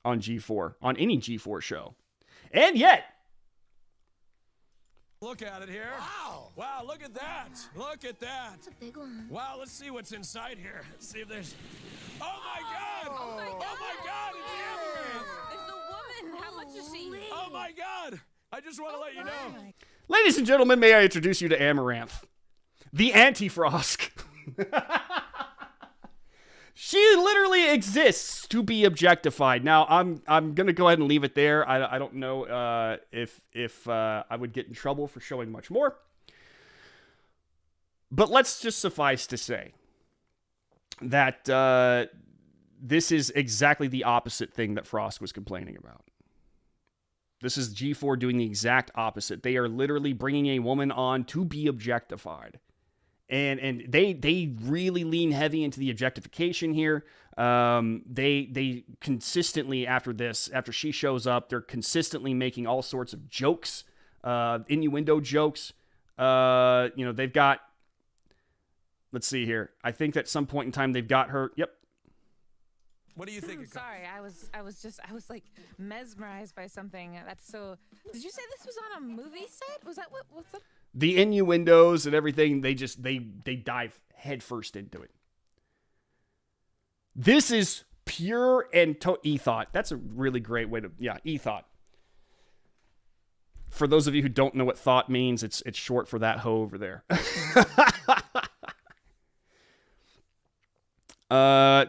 on G4, on any G4 show. And yet, look at it here. Wow. Wow, look at that. Look at that. That's a big one. Wow, let's see what's inside here. Let's see if there's... Oh, my God. Oh, my God. Oh, my God. It's There's a woman. How much is she? oh, my God. I just want to let you know. ladies and gentlemen, may I introduce you to Amaranth, the anti-Frosk. She literally exists to be objectified. Now, I'm gonna go ahead and leave it there. I don't know if I would get in trouble for showing much more, but let's just suffice to say that this is exactly the opposite thing that Frosk was complaining about. This is G4 doing the exact opposite. They are literally bringing a woman on to be objectified. And they really lean heavy into the objectification here. They consistently, after she shows up, they're consistently making all sorts of jokes, innuendo jokes. They've got, let's see here. I think at some point in time they've got her. Yep. What do you think? Sorry, I was like mesmerized by something. That's so. Did you say this was on a movie set? Was that what's up? The innuendos and everything, they dive headfirst into it. This is pure and e-thought. That's a really great way to, e-thought. For those of you who don't know what thought means, it's short for that hoe over there.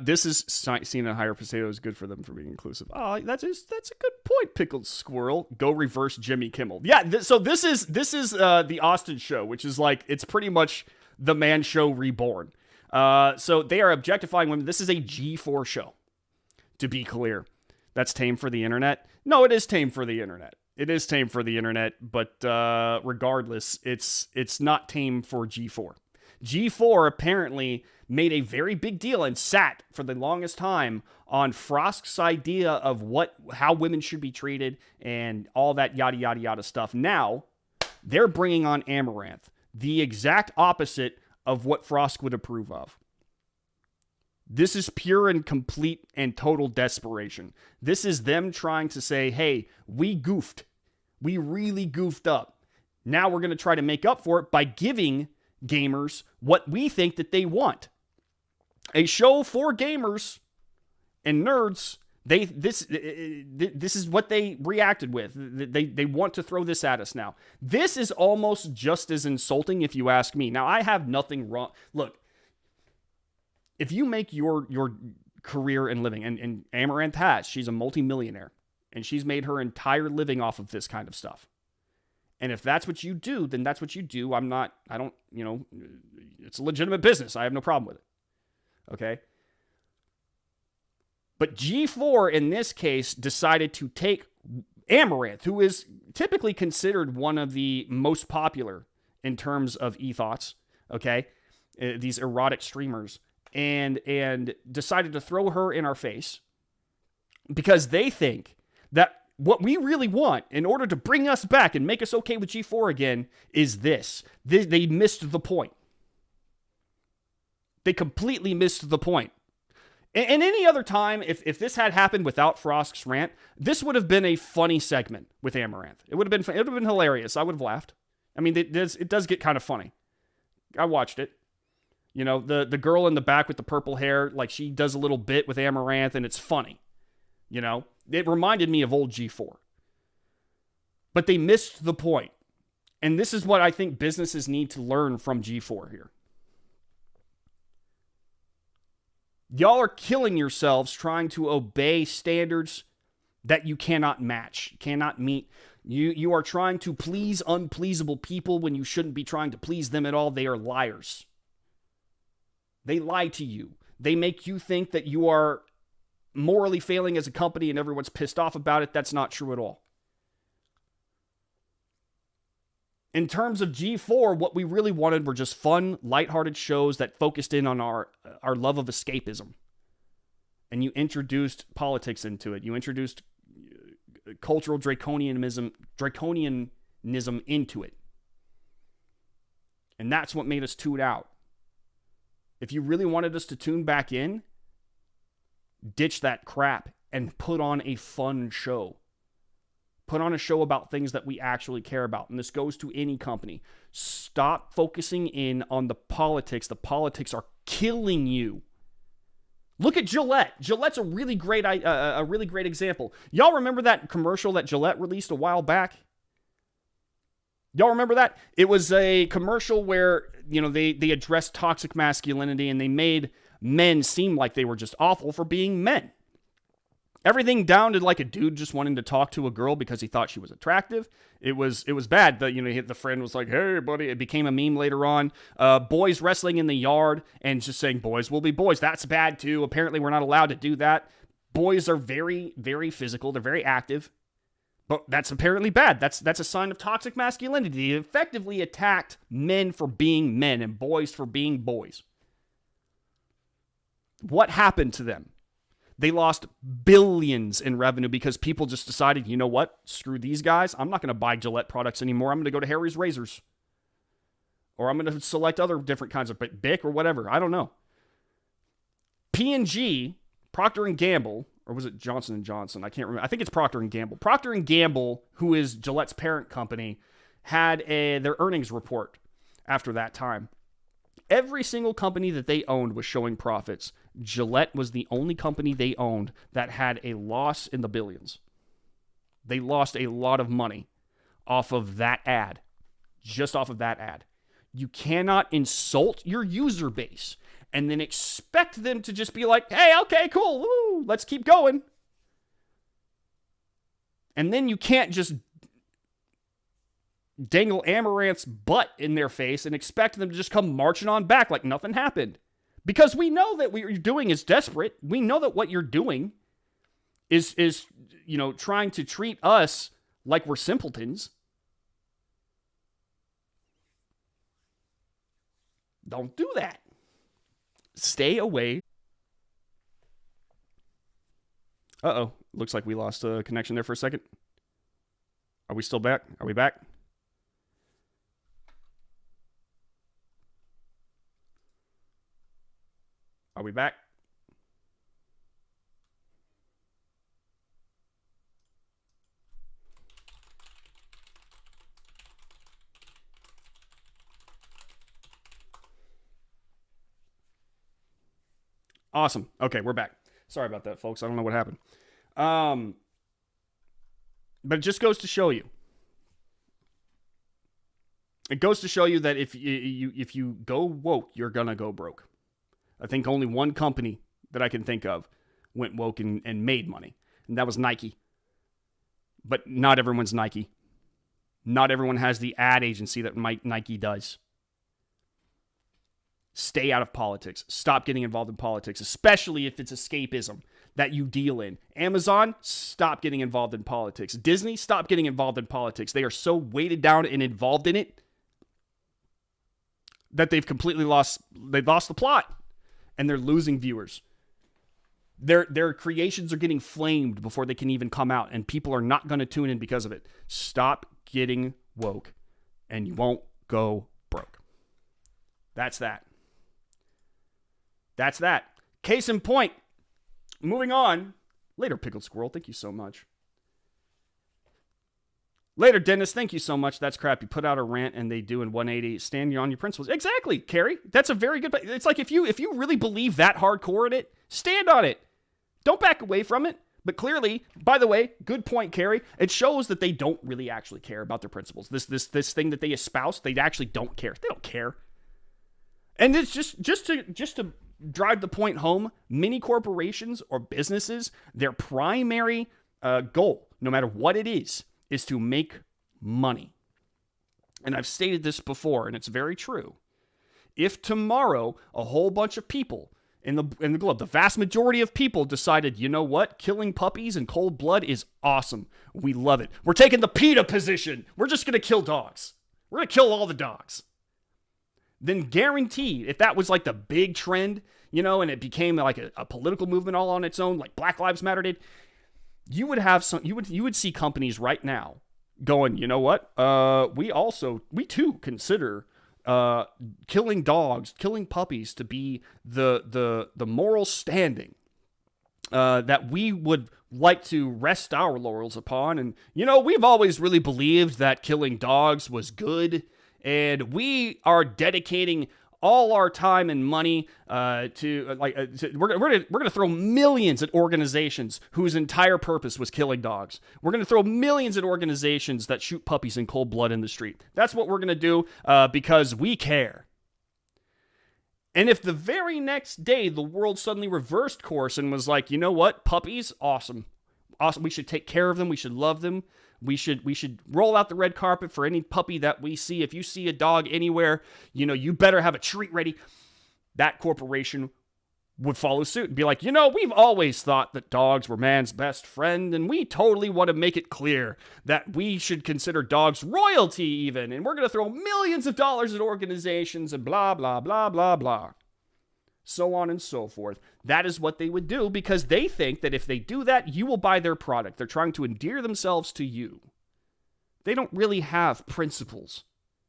This is seen a higher potato is good for them for being inclusive. Oh, that's a good point, Pickled Squirrel. Go reverse Jimmy Kimmel. Yeah, so this is the Austin show, which is like, it's pretty much the man show reborn. So they are objectifying women. This is a G4 show, to be clear. That's tame for the internet. No, it is tame for the internet. It is tame for the internet, but regardless, it's not tame for G4. G4 apparently made a very big deal and sat for the longest time on Frosk's idea of how women should be treated and all that yada, yada, yada stuff. Now, they're bringing on Amaranth, the exact opposite of what Frosk would approve of. This is pure and complete and total desperation. This is them trying to say, hey, we goofed. We really goofed up. Now we're going to try to make up for it by giving gamers what we think that they want. A show for gamers and nerds. This is what they reacted with. They want to throw this at us now. This is almost just as insulting, if you ask me. Now, I have nothing wrong. Look, if you make your career and living, and Amaranth has, she's a multimillionaire. And she's made her entire living off of this kind of stuff. And if that's what you do, then that's what you do. It's a legitimate business. I have no problem with it. Okay? But G4, in this case, decided to take Amaranth, who is typically considered one of the most popular in terms of ethos, okay? These erotic streamers, and decided to throw her in our face because they think that what we really want in order to bring us back and make us okay with G4 again is this. They missed the point. They completely missed the point. And any other time, if this had happened without Frosk's rant, this would have been a funny segment with Amaranth. It would have been hilarious. I would have laughed. I mean, it does get kind of funny. I watched it. You know, the girl in the back with the purple hair, like she does a little bit with Amaranth, and it's funny. You know, it reminded me of old G4. But they missed the point. And this is what I think businesses need to learn from G4 here. Y'all are killing yourselves trying to obey standards that you cannot match, cannot meet. You are trying to please unpleasable people when you shouldn't be trying to please them at all. They are liars. They lie to you. They make you think that you are morally failing as a company and everyone's pissed off about it. That's not true at all. In terms of G4, what we really wanted were just fun, lighthearted shows that focused in on our love of escapism. And you introduced politics into it. You introduced cultural draconianism into it. And that's what made us tune out. If you really wanted us to tune back in, ditch that crap and put on a fun show. Put on a show about things that we actually care about. And this goes to any company. Stop focusing in on the politics. The politics are killing you. Look at Gillette. Gillette's a really great example. Y'all remember that commercial that Gillette released a while back? Y'all remember that? It was a commercial where, you know, they addressed toxic masculinity and they made men seem like they were just awful for being men. Everything down to like a dude just wanting to talk to a girl because he thought she was attractive. It was bad. The friend was like, "Hey, buddy." It became a meme later on. Boys wrestling in the yard and just saying boys will be boys. That's bad too. Apparently, we're not allowed to do that. Boys are very, very physical. They're very active. But that's apparently bad. That's a sign of toxic masculinity. It effectively attacked men for being men and boys for being boys. What happened to them? They lost billions in revenue because people just decided, you know what? Screw these guys. I'm not going to buy Gillette products anymore. I'm going to go to Harry's Razors. Or I'm going to select other different kinds of Bic or whatever. I don't know. P&G, Procter & Gamble, or was it Johnson & Johnson? I can't remember. I think it's Procter & Gamble. Procter & Gamble, who is Gillette's parent company, had their earnings report after that time. Every single company that they owned was showing profits. Gillette was the only company they owned that had a loss in the billions. They lost a lot of money off of that ad. Just off of that ad. You cannot insult your user base and then expect them to just be like, "Hey, okay, cool, woo, let's keep going." And then you can't just dangle Amaranth's butt in their face and expect them to just come marching on back like nothing happened. Because we know that what you're doing is desperate. We know that what you're doing is trying to treat us like we're simpletons. Don't do that. Stay away. Uh-oh. Looks like we lost a connection there for a second. Are we still back? Are we back? Are we back? Awesome. Okay, we're back. Sorry about that, folks. I don't know what happened. But it just goes to show you. It goes to show you that if you go woke, you're gonna go broke. I think only one company that I can think of went woke and made money, and that was Nike. But not everyone's Nike. Not everyone has the ad agency that Nike does. Stay out of politics. Stop getting involved in politics, especially if it's escapism that you deal in. Amazon, stop getting involved in politics. Disney, stop getting involved in politics. They are so weighted down and involved in it that they've lost the plot, and they're losing viewers. Their creations are getting flamed before they can even come out, and people are not going to tune in because of it. Stop getting woke, and you won't go broke. That's that. That's that. Case in point. Moving on. Later, Pickled Squirrel. Thank you so much. Later, Dennis. Thank you so much. That's crap. You put out a rant and they do in 180. Stand on your principles. Exactly, Carrie. That's a very good... It's like if you really believe that hardcore in it, stand on it. Don't back away from it. But clearly, by the way, good point, Carrie. It shows that they don't really actually care about their principles. This thing that they espouse, they actually don't care. They don't care. And it's just to drive the point home, many corporations or businesses, their primary goal, no matter what it is to make money. And I've stated this before, and it's very true. If tomorrow a whole bunch of people in the globe, the vast majority of people decided, you know what, killing puppies in cold blood is awesome. We love it. We're taking the PETA position. We're just going to kill dogs. We're going to kill all the dogs. Then guaranteed, if that was like the big trend, and it became like a political movement all on its own, like Black Lives Matter did, you would see companies right now going, you know what? We too consider killing dogs, killing puppies to be the moral standing that we would like to rest our laurels upon. And we've always really believed that killing dogs was good. And we are dedicating all our time and money we're gonna throw millions at organizations whose entire purpose was killing dogs. We're gonna throw millions at organizations that shoot puppies in cold blood in the street. That's what we're gonna do because we care. And if the very next day the world suddenly reversed course and was like, you know what, puppies, awesome, we should take care of them, we should love them. We should roll out the red carpet for any puppy that we see. If you see a dog anywhere, you better have a treat ready. That corporation would follow suit and be like, we've always thought that dogs were man's best friend, and we totally want to make it clear that we should consider dogs royalty even, and we're going to throw millions of dollars at organizations and blah, blah, blah, blah, blah. So on and so forth. That is what they would do because they think that if they do that, you will buy their product. They're trying to endear themselves to you. They don't really have principles.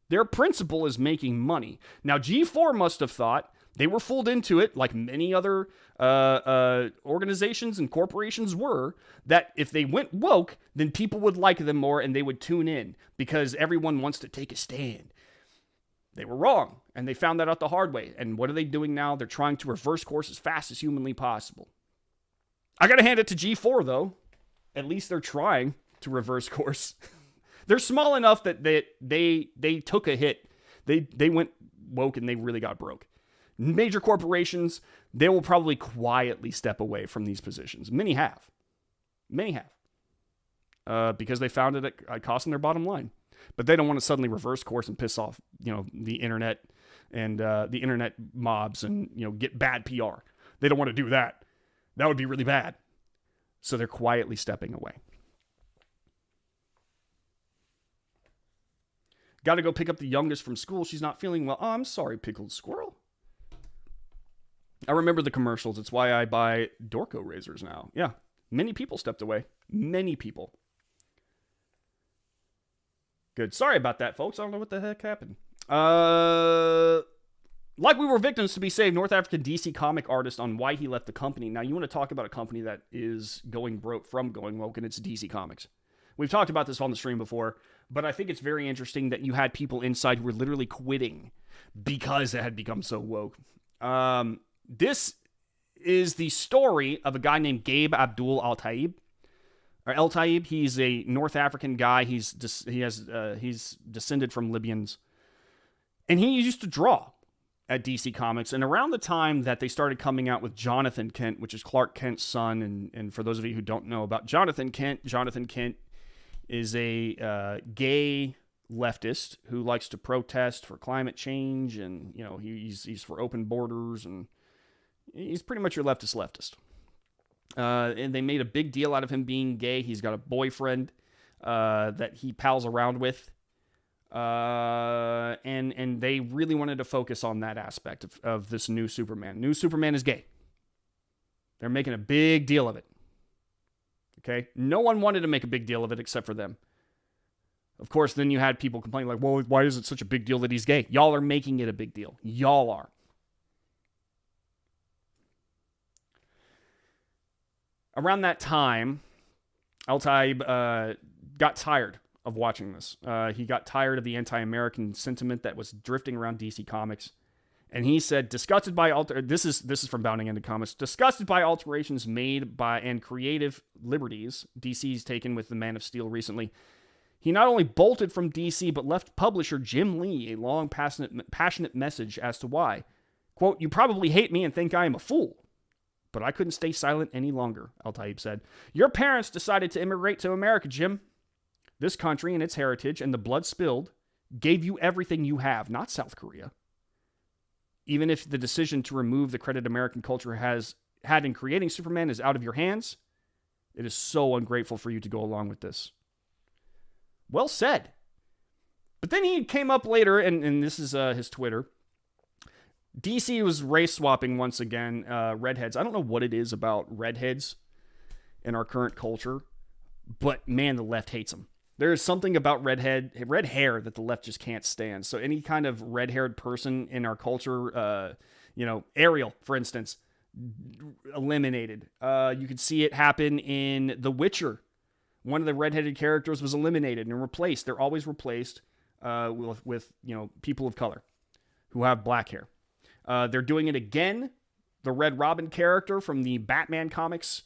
Their principle is making money. Now, G4 must have thought they were fooled into it, like many other organizations and corporations were, that if they went woke, then people would like them more and they would tune in because everyone wants to take a stand. They were wrong, and they found that out the hard way. And what are they doing now? They're trying to reverse course as fast as humanly possible. I got to hand it to G4, though. At least they're trying to reverse course. They're small enough that they took a hit. They went woke, and they really got broke. Major corporations, they will probably quietly step away from these positions. Many have. Because they found it at costing their bottom line. But they don't want to suddenly reverse course and piss off, the internet and the internet mobs and, get bad PR. They don't want to do that. That would be really bad. So they're quietly stepping away. Got to go pick up the youngest from school. She's not feeling well. Oh, I'm sorry, Pickled Squirrel. I remember the commercials. It's why I buy Dorco razors now. Yeah, many people stepped away. Many people. Good. Sorry about that, folks. I don't know what the heck happened. Like we were victims to be saved, North African DC comic artist on why he left the company. Now, you want to talk about a company that is going broke from going woke, and it's DC Comics. We've talked about this on the stream before, but I think it's very interesting that you had people inside who were literally quitting because it had become so woke. This is the story of a guy named Gabe Abdul Al-Taib. Or El Taib, he's a North African guy. He's descended from Libyans. And he used to draw at DC Comics. And around the time that they started coming out with Jonathan Kent, which is Clark Kent's son, and for those of you who don't know about Jonathan Kent is a gay leftist who likes to protest for climate change, and he's for open borders, and he's pretty much your leftist. And they made a big deal out of him being gay. He's got a boyfriend that he pals around with, and they really wanted to focus on that aspect of this new Superman. New Superman is gay. They're making a big deal of it. Okay? No one wanted to make a big deal of it except for them. Of course, then you had people complaining like, well, why is it such a big deal that he's gay? Y'all are making it a big deal. Y'all are. Around that time, Al-Taib got tired of watching this. He got tired of the anti-American sentiment that was drifting around DC Comics. And he said, disgusted by this is from Bounding Ended Comics, disgusted by alterations made by and creative liberties DC's taken with the Man of Steel recently, he not only bolted from DC, but left publisher Jim Lee a long, passionate message as to why. Quote, you probably hate me and think I am a fool. But I couldn't stay silent any longer, Al-Taib said. Your parents decided to immigrate to America, Jim. This country and its heritage and the blood spilled gave you everything you have, not South Korea. Even if the decision to remove the credit American culture has had in creating Superman is out of your hands, it is so ungrateful for you to go along with this. Well said. But then he came up later, and this is his Twitter. DC was race swapping once again, redheads. I don't know what it is about redheads in our current culture, but man, the left hates them. There is something about red hair that the left just can't stand. So any kind of red-haired person in our culture, Ariel, for instance, eliminated. You could see it happen in The Witcher. One of the redheaded characters was eliminated and replaced. They're always replaced with people of color who have black hair. They're doing it again. The Red Robin character from the Batman comics,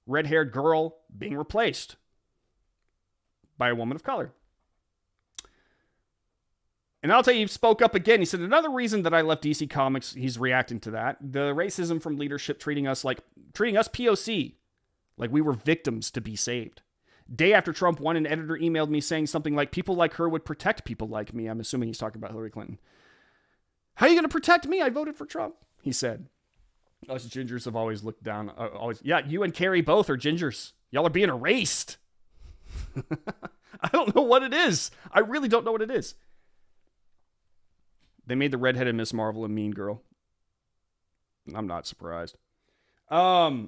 red-haired girl being replaced by a woman of color. And I'll tell you, he spoke up again. He said, another reason that I left DC Comics, he's reacting to that, the racism from leadership treating us POC, like we were victims to be saved. Day after Trump won, an editor emailed me saying something like, people like her would protect people like me. I'm assuming he's talking about Hillary Clinton. How are you going to protect me? I voted for Trump, he said. Us gingers have always looked down. Yeah, you and Carrie both are gingers. Y'all are being erased. I don't know what it is. I really don't know what it is. They made the redheaded Miss Marvel a mean girl. I'm not surprised. I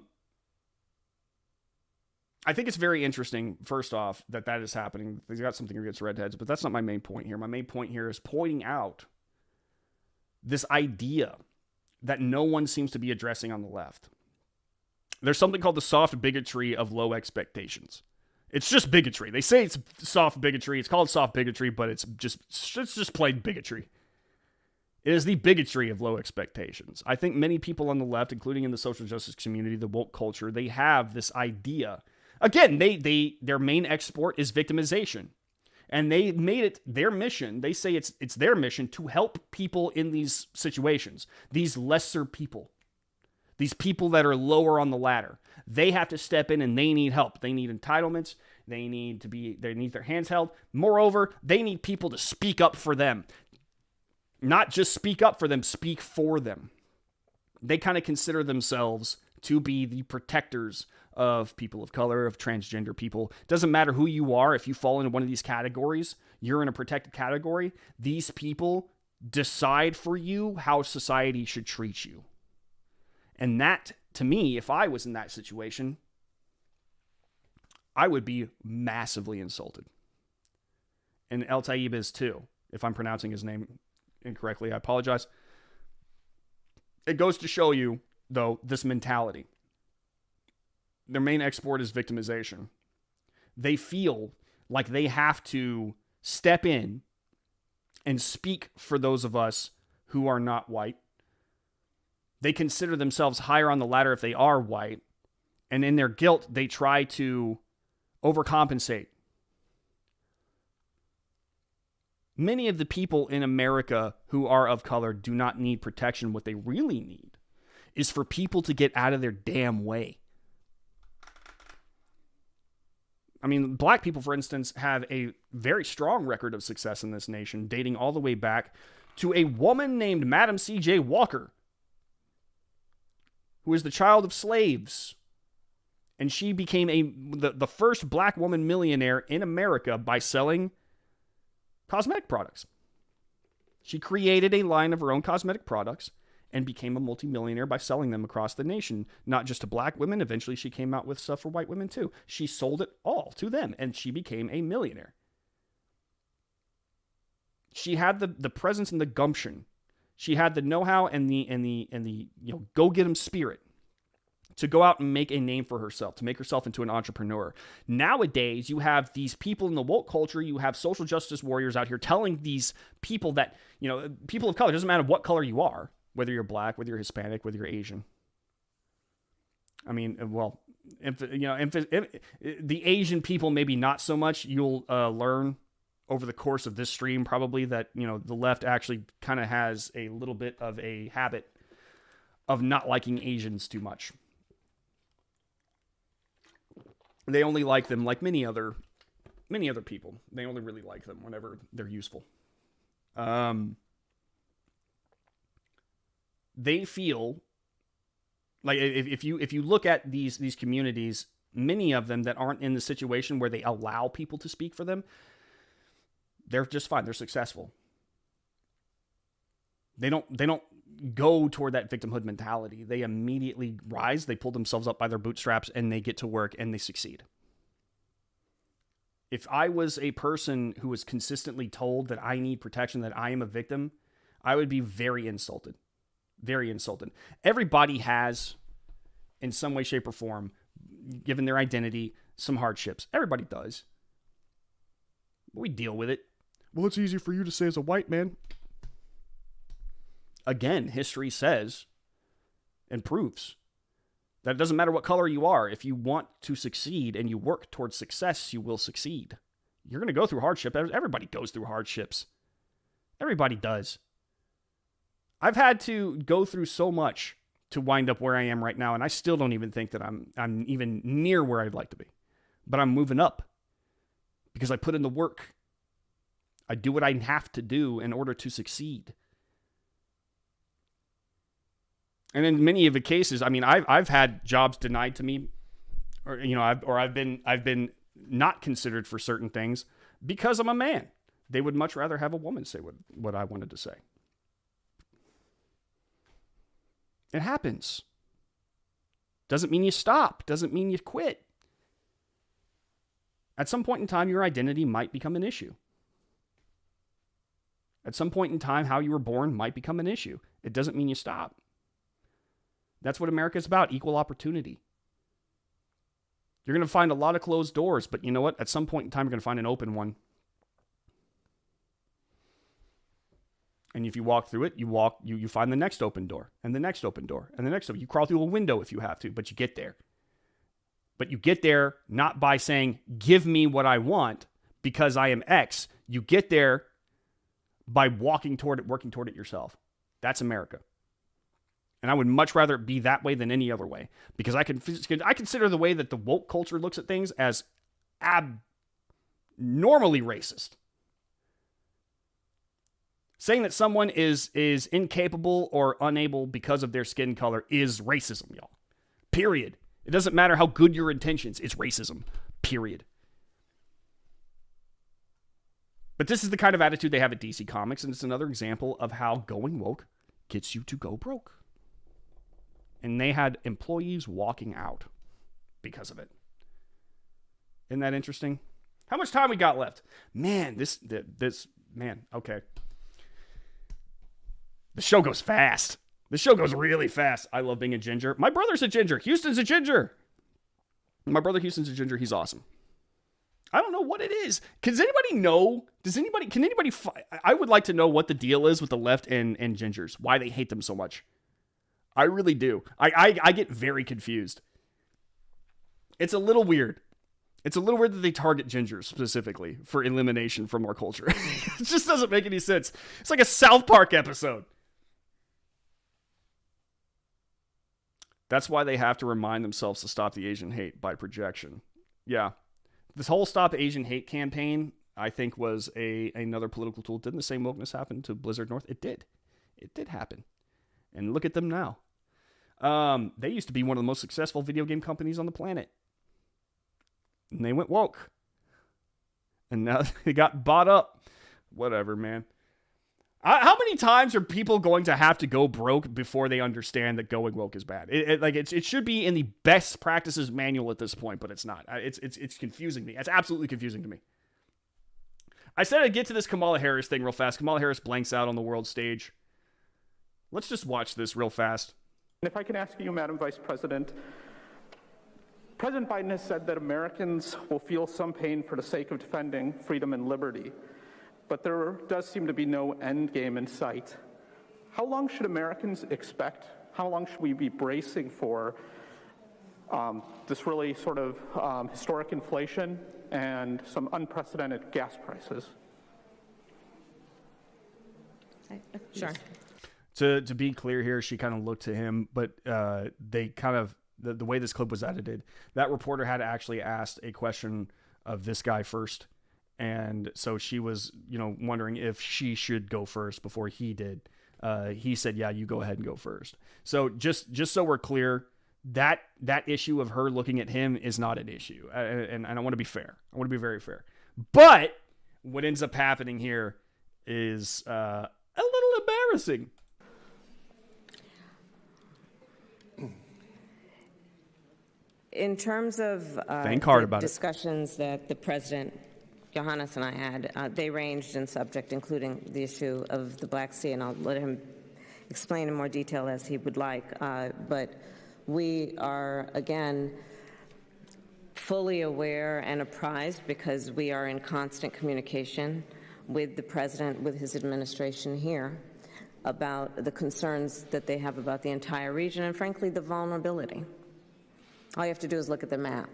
think it's very interesting, first off, that is happening. They've got something against redheads, but that's not my main point here. My main point here is pointing out this idea that no one seems to be addressing on the left. There's something called the soft bigotry of low expectations. It's just bigotry. They say it's soft bigotry. It's called soft bigotry, but it's just plain bigotry. It is the bigotry of low expectations. I think many people on the left, including in the social justice community, the woke culture, they have this idea. Again, their main export is victimization. And they made it their mission. They say it's their mission to help people in these situations, these lesser people, these people that are lower on the ladder. They have to step in and they need help. They need entitlements. They need their hands held. Moreover, they need people to speak up for them. Not just speak up for them, speak for them. They kind of consider themselves to be the protectors of people of color, of transgender people. Doesn't matter who you are. If you fall into one of these categories, you're in a protected category. These people decide for you how society should treat you. And that, to me, if I was in that situation, I would be massively insulted. And Al-Taib is too. If I'm pronouncing his name incorrectly, I apologize. It goes to show you, though, this mentality. Their main export is victimization. They feel like they have to step in and speak for those of us who are not white. They consider themselves higher on the ladder if they are white. And in their guilt, they try to overcompensate. Many of the people in America who are of color do not need protection. What they really need is for people to get out of their damn way. I mean, black people, for instance, have a very strong record of success in this nation, dating all the way back to a woman named Madam C.J. Walker, who is the child of slaves. And she became the first black woman millionaire in America by selling cosmetic products. She created a line of her own cosmetic products and became a multimillionaire by selling them across the nation, not just to black women. Eventually, she came out with stuff for white women, too. She sold it all to them, and she became a millionaire. She had the presence and the gumption. She had the know-how and the go-get-em spirit to go out and make a name for herself, to make herself into an entrepreneur. Nowadays, you have these people in the woke culture, you have social justice warriors out here telling these people that, people of color, it doesn't matter what color you are, whether you're black, whether you're Hispanic, whether you're Asian. I mean, well, if the Asian people, maybe not so much. You'll learn over the course of this stream probably that, the left actually kind of has a little bit of a habit of not liking Asians too much. They only like them like many other people. They only really like them whenever they're useful. They feel like if you look at these communities, many of them that aren't in the situation where they allow people to speak for them, they're just fine. They're successful. They don't go toward that victimhood mentality. They immediately rise, they pull themselves up by their bootstraps, and they get to work and they succeed. If I was a person who was consistently told that I need protection, that I am a victim, I would be very insulted. Very insulted. Everybody has, in some way, shape, or form, given their identity, some hardships. Everybody does. But we deal with it. Well, it's easy for you to say as a white man. Again, history says and proves that it doesn't matter what color you are. If you want to succeed and you work towards success, you will succeed. You're going to go through hardship. Everybody goes through hardships. Everybody does. I've had to go through so much to wind up where I am right now, and I still don't even think that I'm even near where I'd like to be. But I'm moving up because I put in the work. I do what I have to do in order to succeed. And in many of the cases, I mean, I've had jobs denied to me, or I've been not considered for certain things because I'm a man. They would much rather have a woman say what I wanted to say. It happens. Doesn't mean you stop. Doesn't mean you quit. At some point in time, your identity might become an issue. At some point in time, how you were born might become an issue. It doesn't mean you stop. That's what America is about, equal opportunity. You're going to find a lot of closed doors, but you know what? At some point in time, you're going to find an open one. And if you walk through it, you find the next open door, and the next open door, and the next open. You crawl through a window if you have to, but you get there. But you get there not by saying, give me what I want because I am X. You get there by walking toward it, working toward it yourself. That's America. And I would much rather it be that way than any other way. Because I consider the way that the woke culture looks at things as abnormally racist. Saying that someone is incapable or unable because of their skin color is racism, y'all. Period. It doesn't matter how good your intentions. It's racism. Period. But this is the kind of attitude they have at DC Comics, and it's another example of how going woke gets you to go broke. And they had employees walking out because of it. Isn't that interesting? How much time we got left? Man, okay. The show goes fast. The show goes really fast. I love being a ginger. My brother's a ginger. Houston's a ginger. My brother Houston's a ginger. He's awesome. I don't know what it is. Does anybody know? I would like to know what the deal is with the left and gingers. Why they hate them so much. I really do. I get very confused. It's a little weird. It's a little weird that they target gingers specifically for elimination from our culture. It just doesn't make any sense. It's like a South Park episode. That's why they have to remind themselves to stop the Asian hate by projection. Yeah. This whole Stop Asian Hate campaign, I think, was another political tool. Didn't the same wokeness happen to Blizzard North? It did. It did happen. And look at them now. They used to be one of the most successful video game companies on the planet. And they went woke. And now they got bought up. Whatever, man. How many times are people going to have to go broke before they understand that going woke is bad? It should be in the best practices manual at this point, but it's not. It's confusing me. It's absolutely confusing to me. I said I'd get to this Kamala Harris thing real fast. Kamala Harris blanks out on the world stage. Let's just watch this real fast. And if I can ask you, Madam Vice President, President Biden has said that Americans will feel some pain for the sake of defending freedom and liberty. But there does seem to be no end game in sight. How long should Americans expect? How long should we be bracing for this really sort of historic inflation and some unprecedented gas prices? Sure. To be clear here, she kind of looked to him, but they kind of, the way this clip was edited, that reporter had actually asked a question of this guy first. And so she was, wondering if she should go first before he did. He said, yeah, you go ahead and go first. So just so we're clear, that issue of her looking at him is not an issue. And I want to be fair. I want to be very fair. But what ends up happening here is a little embarrassing. In terms of Think hard about discussions that the president, Johannes, and I had, they ranged in subject, including the issue of the Black Sea, and I'll let him explain in more detail as he would like. But we are, again, fully aware and apprised, because we are in constant communication with the president, with his administration here, about the concerns that they have about the entire region and, frankly, the vulnerability. All you have to do is look at the map.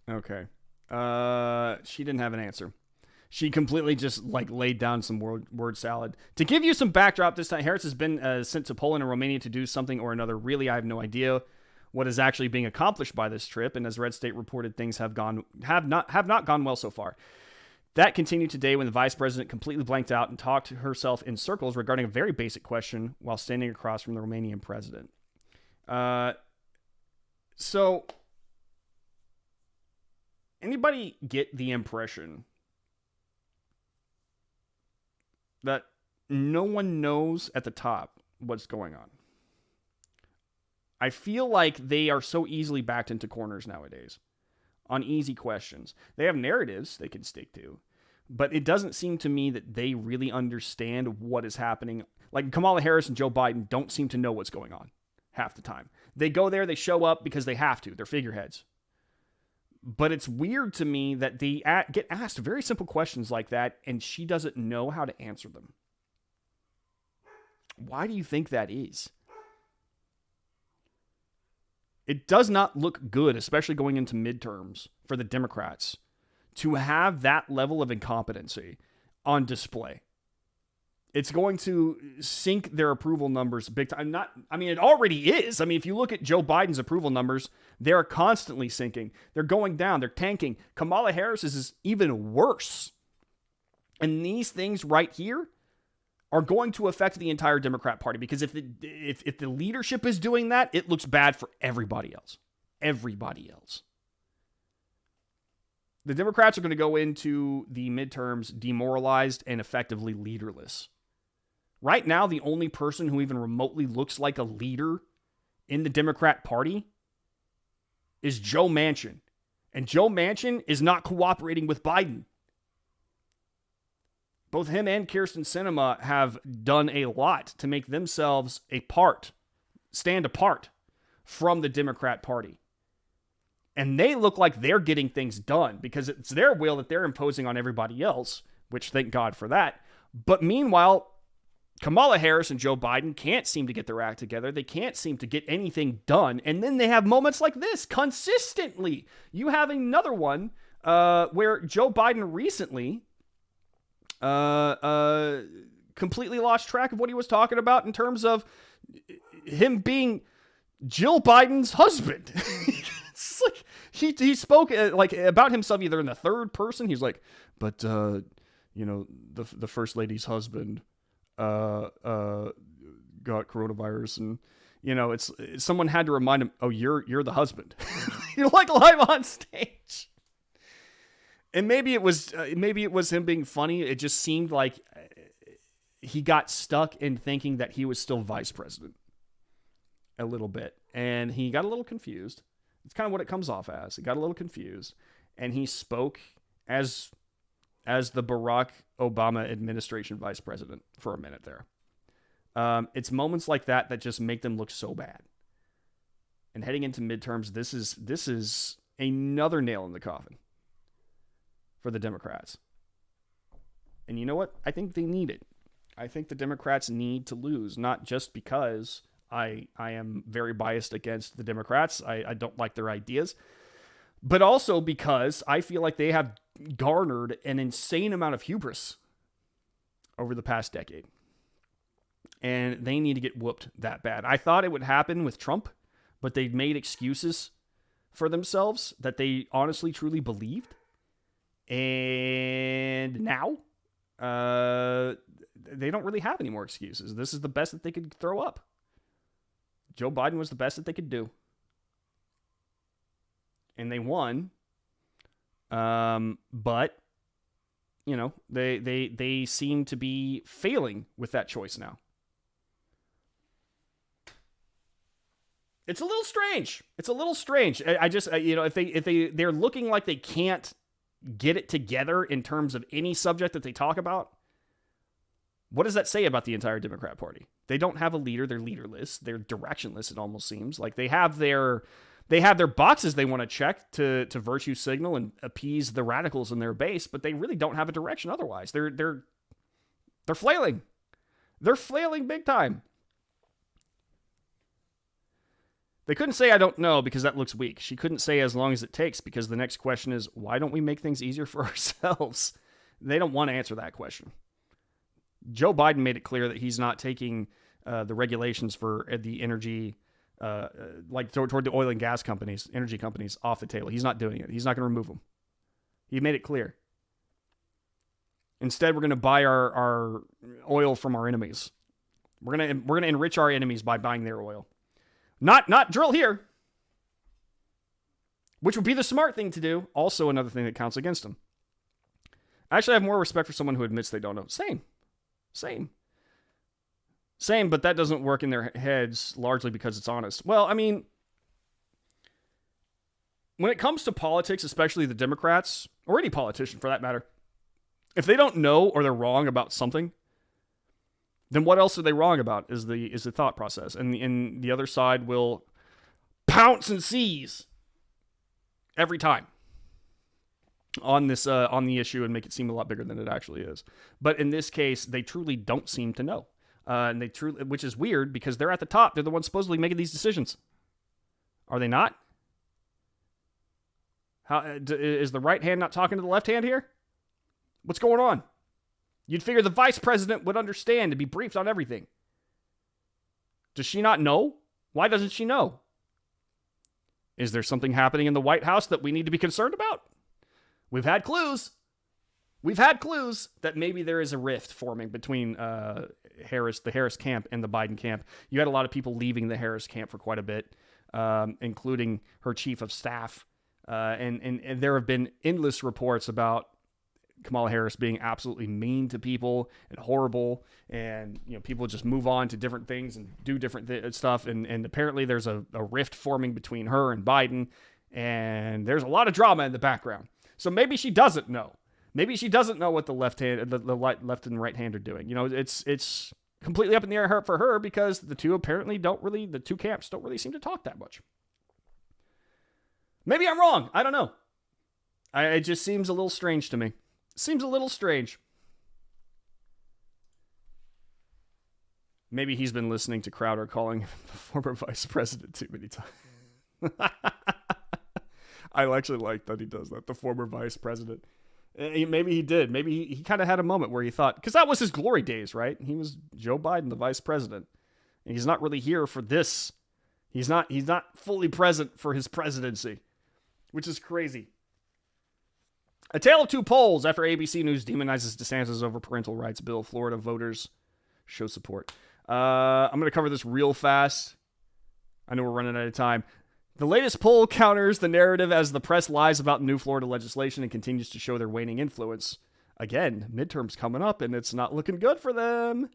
Okay. She didn't have an answer. She completely just laid down some word salad. To give you some backdrop this time, Harris has been sent to Poland and Romania to do something or another. Really, I have no idea what is actually being accomplished by this trip. And as Red State reported, things have not gone well so far. That continued today when the vice president completely blanked out and talked to herself in circles regarding a very basic question while standing across from the Romanian president. So anybody get the impression that no one knows at the top what's going on? I feel like they are so easily backed into corners nowadays on easy questions. They have narratives they can stick to, but it doesn't seem to me that they really understand what is happening. Like Kamala Harris and Joe Biden don't seem to know what's going on half the time. They go there, they show up because they have to. They're figureheads. But it's weird to me that they get asked very simple questions like that, and she doesn't know how to answer them. Why do you think that is? It does not look good, especially going into midterms for the Democrats, to have that level of incompetency on display. It's going to sink their approval numbers big time. It already is. If you look at Joe Biden's approval numbers, they're constantly sinking. They're going down. They're tanking. Kamala Harris is even worse. And these things right here are going to affect the entire Democrat Party, because if the leadership is doing that, it looks bad for everybody else. Everybody else. The Democrats are going to go into the midterms demoralized and effectively leaderless. Right now, the only person who even remotely looks like a leader in the Democrat Party is Joe Manchin. And Joe Manchin is not cooperating with Biden. Both him and Kyrsten Sinema have done a lot to make themselves stand apart from the Democrat Party. And they look like they're getting things done because it's their will that they're imposing on everybody else, which thank God for that. But meanwhile, Kamala Harris and Joe Biden can't seem to get their act together. They can't seem to get anything done. And then they have moments like this consistently. You have another one where Joe Biden recently completely lost track of what he was talking about in terms of him being Jill Biden's husband. It's like he spoke like about himself either in the third person. He's like, but the first lady's husband got coronavirus, and it's someone had to remind him, oh, you're the husband. You're like live on stage. And maybe it was him being funny. It just seemed like he got stuck in thinking that he was still vice president a little bit, and he got a little confused. It's kind of what it comes off as. He got a little confused, and he spoke as the Barack Obama administration vice president for a minute there. It's moments like that just make them look so bad. And heading into midterms, this is another nail in the coffin for the Democrats. And you know what? I think they need it. I think the Democrats need to lose, not just because I am very biased against the Democrats. I don't like their ideas, but also because I feel like they have garnered an insane amount of hubris over the past decade. And they need to get whooped that bad. I thought it would happen with Trump, but they made excuses for themselves that they honestly, truly believed. And now, they don't really have any more excuses. This is the best that they could throw up. Joe Biden was the best that they could do. And they won. But, they seem to be failing with that choice now. It's a little strange. I just, if they're looking like they can't get it together in terms of any subject that they talk about, what does that say about the entire Democrat Party? They don't have a leader. They're leaderless. They're directionless. It almost seems like they have their boxes they want to check to virtue signal and appease the radicals in their base, but they really don't have a direction otherwise. They're flailing. They're flailing big time. They couldn't say, I don't know, because that looks weak. She couldn't say as long as it takes, because the next question is, why don't we make things easier for ourselves? They don't want to answer that question. Joe Biden made it clear that he's not taking the regulations for the energy, toward the oil and gas companies, energy companies, off the table. He's not doing it. He's not going to remove them. He made it clear. Instead, we're going to buy our oil from our enemies. We're going to enrich our enemies by buying their oil. Not drill here, which would be the smart thing to do. Also, another thing that counts against them. Actually, I have more respect for someone who admits they don't know. Same, but that doesn't work in their heads largely because it's honest. Well, I mean, when it comes to politics, especially the Democrats, or any politician for that matter, if they don't know or they're wrong about something, then what else are they wrong about is the thought process. And the other side will pounce and seize every time on the issue and make it seem a lot bigger than it actually is. But in this case, they truly don't seem to know. And which is weird because they're at the top. They're the ones supposedly making these decisions. Are they not? Is the right hand not talking to the left hand here? What's going on? You'd figure the vice president would understand to be briefed on everything. Does she not know? Why doesn't she know? Is there something happening in the White House that we need to be concerned about? We've had clues. That maybe there is a rift forming between the Harris camp and the Biden camp. You had a lot of people leaving the Harris camp for quite a bit, including her chief of staff. And there have been endless reports about Kamala Harris being absolutely mean to people and horrible, and people just move on to different things and do different stuff. And apparently there's a rift forming between her and Biden, and there's a lot of drama in the background. So maybe she doesn't know. Maybe she doesn't know what the left and right hand are doing. It's completely up in the air for her because the two camps don't really seem to talk that much. Maybe I'm wrong. I don't know. It just seems a little strange to me. Seems a little strange. Maybe he's been listening to Crowder calling the former vice president too many times. I actually like that he does that, the former vice president. Maybe he did. Maybe he kind of had a moment where he thought, because that was his glory days, right? He was Joe Biden, the vice president. And he's not really here for this. He's not fully present for his presidency. which is crazy. A tale of two polls after ABC News demonizes DeSantis over parental rights bill. Florida voters show support. I'm going to cover this real fast. I know we're running out of time. The latest poll counters the narrative as the press lies about new Florida legislation and continues to show their waning influence. Again, midterms coming up, and it's not looking good for them.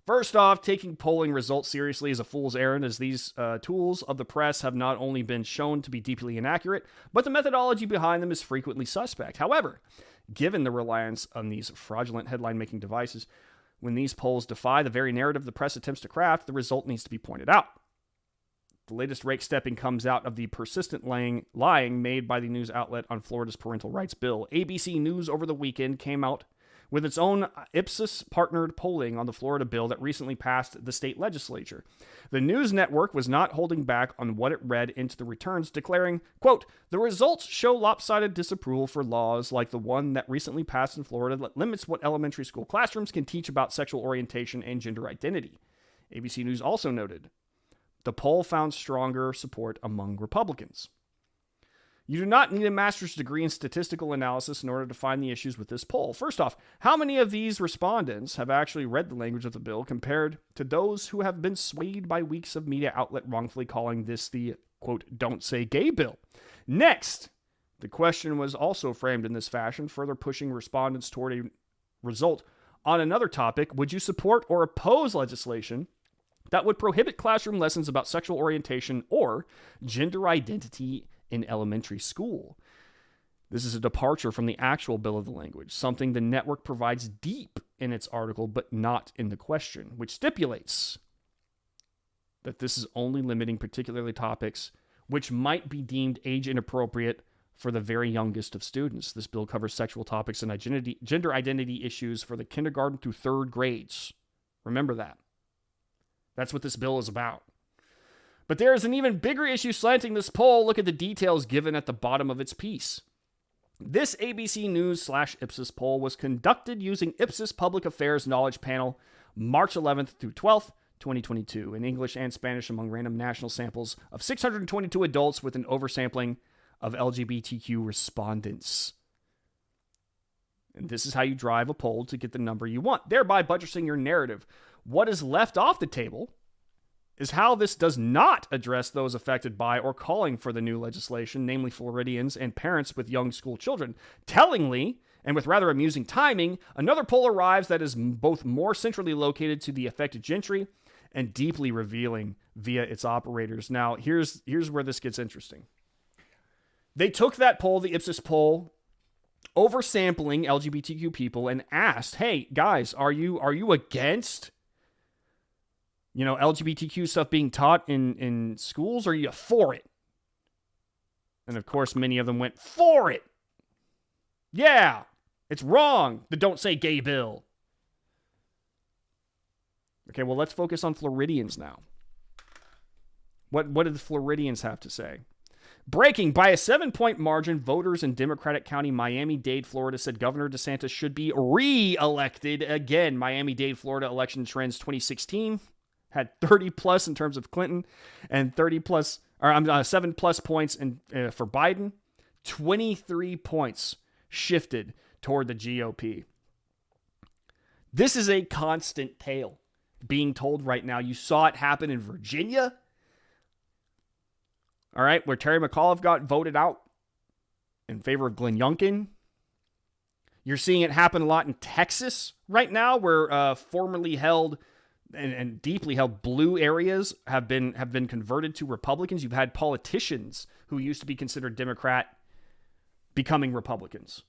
First off, taking polling results seriously is a fool's errand, as these tools of the press have not only been shown to be deeply inaccurate, but the methodology behind them is frequently suspect. However, given the reliance on these fraudulent headline-making devices, when these polls defy the very narrative the press attempts to craft, the result needs to be pointed out. The latest rake stepping comes out of the persistent lying made by the news outlet on Florida's parental rights bill. ABC News over the weekend came out with its own Ipsos-partnered polling on the Florida bill that recently passed the state legislature. The news network was not holding back on what it read into the returns, declaring, quote, "The results show lopsided disapproval for laws like the one that recently passed in Florida that limits what elementary school classrooms can teach about sexual orientation and gender identity." ABC News also noted, the poll found stronger support among Republicans. You do not need a master's degree in statistical analysis in order to find the issues with this poll. First off, how many of these respondents have actually read the language of the bill compared to those who have been swayed by weeks of media outlet wrongfully calling this the, quote, "don't say gay bill"? Next, the question was also framed in this fashion, further pushing respondents toward a result on another topic. Would you support or oppose legislation that would prohibit classroom lessons about sexual orientation or gender identity in elementary school? This is a departure from the actual bill of the language, something the network provides deep in its article, but not in the question, which stipulates that this is only limiting particularly topics which might be deemed age inappropriate for the very youngest of students. This bill covers sexual topics and gender identity issues for the kindergarten through third grades. Remember that. That's what this bill is about. But there is an even bigger issue slanting this poll. Look at the details given at the bottom of its piece. This ABC News/Ipsos poll was conducted using Ipsos Public Affairs Knowledge Panel, March 11th through 12th, 2022, in English and Spanish among random national samples of 622 adults with an oversampling of LGBTQ respondents. And this is how you drive a poll to get the number you want, thereby buttressing your narrative. What is left off the table is how this does not address those affected by or calling for the new legislation, namely Floridians and parents with young school children. Tellingly, and with rather amusing timing, another poll arrives that is both more centrally located to the affected gentry and deeply revealing via its operators. Now, here's where this gets interesting. They took that poll, the Ipsos poll, oversampling LGBTQ people, and asked, hey, guys, are you against LGBTQ stuff being taught in schools, or are you for it? And of course, many of them went for it. Yeah, it's wrong, the don't say gay bill. Okay, well, let's focus on Floridians now. What did the Floridians have to say? Breaking by a 7-point margin, voters in Democratic County, Miami-Dade, Florida, said Governor DeSantis should be re-elected again. Miami-Dade, Florida election trends 2016 had 30 plus in terms of Clinton and 7 plus points for Biden. 23 points shifted toward the GOP. This is a constant tale being told right now. You saw it happen in Virginia. All right, where Terry McAuliffe got voted out in favor of Glenn Youngkin. You're seeing it happen a lot in Texas right now, where formerly held and deeply held blue areas have been converted to Republicans. You've had politicians who used to be considered Democrat becoming Republicans.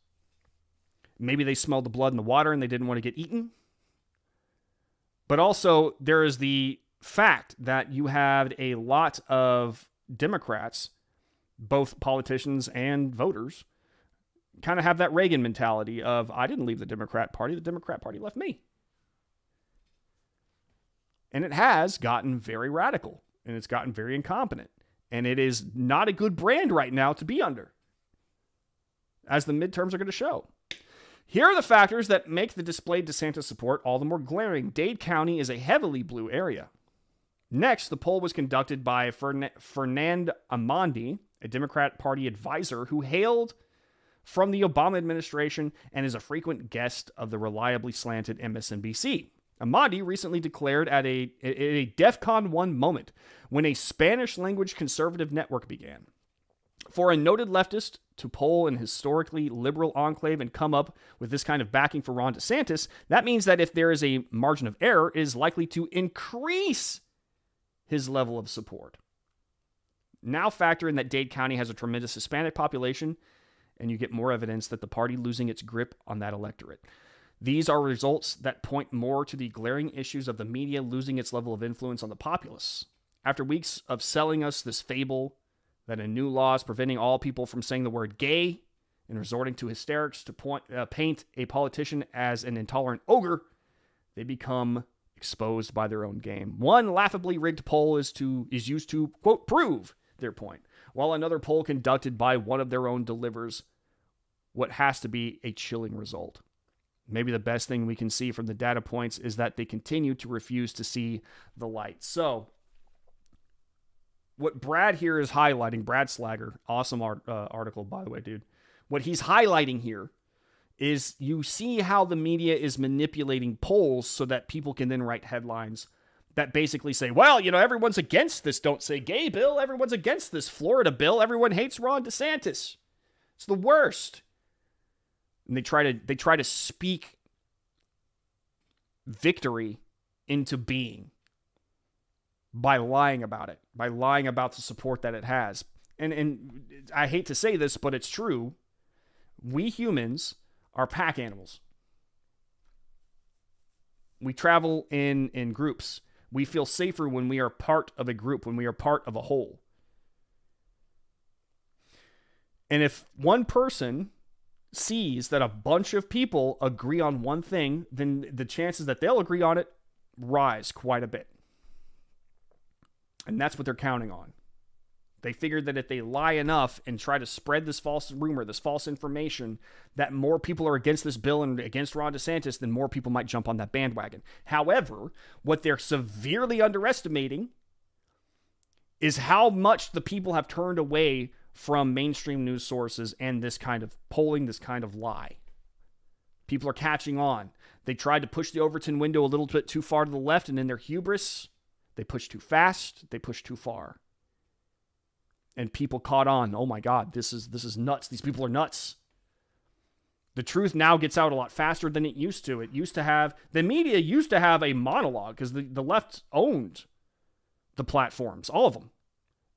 Maybe they smelled the blood in the water and they didn't want to get eaten. But also, there is the fact that you had a lot of Democrats, both politicians and voters, kind of have that Reagan mentality of, I didn't leave the Democrat Party left me. And it has gotten very radical, and it's gotten very incompetent, and it is not a good brand right now to be under, as the midterms are going to show. Here are the factors that make the displayed DeSantis support all the more glaring. Dade County is a heavily blue area. Next, the poll was conducted by Fernand Amandi a Democrat Party advisor who hailed from the Obama administration and is a frequent guest of the reliably slanted MSNBC. Amadi recently declared at a DEFCON 1 moment when a Spanish-language conservative network began. For a noted leftist to poll an historically liberal enclave and come up with this kind of backing for Ron DeSantis, that means that if there is a margin of error, it is likely to increase his level of support. Now factor in that Dade County has a tremendous Hispanic population, and you get more evidence that the party losing its grip on that electorate. These are results that point more to the glaring issues of the media losing its level of influence on the populace. After weeks of selling us this fable that a new law is preventing all people from saying the word gay and resorting to hysterics to paint a politician as an intolerant ogre, they become exposed by their own game. One laughably rigged poll is used to, quote, prove their point, while another poll conducted by one of their own delivers what has to be a chilling result. Maybe the best thing we can see from the data points is that they continue to refuse to see the light. So, what Brad here is highlighting, Brad Slager, awesome article, by the way, dude. What he's highlighting here is you see how the media is manipulating polls so that people can then write headlines that basically say, well, everyone's against this Don't Say Gay bill. Everyone's against this Florida bill. Everyone hates Ron DeSantis. It's the worst. And they try to speak victory into being by lying about it, by lying about the support that it has. And I hate to say this, but it's true. We humans are pack animals. We travel in groups. We feel safer when we are part of a group, when we are part of a whole. And if one person sees that a bunch of people agree on one thing, then the chances that they'll agree on it rise quite a bit. And that's what they're counting on. They figured that if they lie enough and try to spread this false rumor, this false information, that more people are against this bill and against Ron DeSantis, then more people might jump on that bandwagon. However, what they're severely underestimating is how much the people have turned away from mainstream news sources and this kind of polling, this kind of lie. People are catching on. They tried to push the Overton window a little bit too far to the left, and in their hubris, they pushed too fast, they pushed too far. And people caught on. Oh my God, this is nuts. These people are nuts. The truth now gets out a lot faster than it used to. The media used to have a monologue because the left owned the platforms, all of them.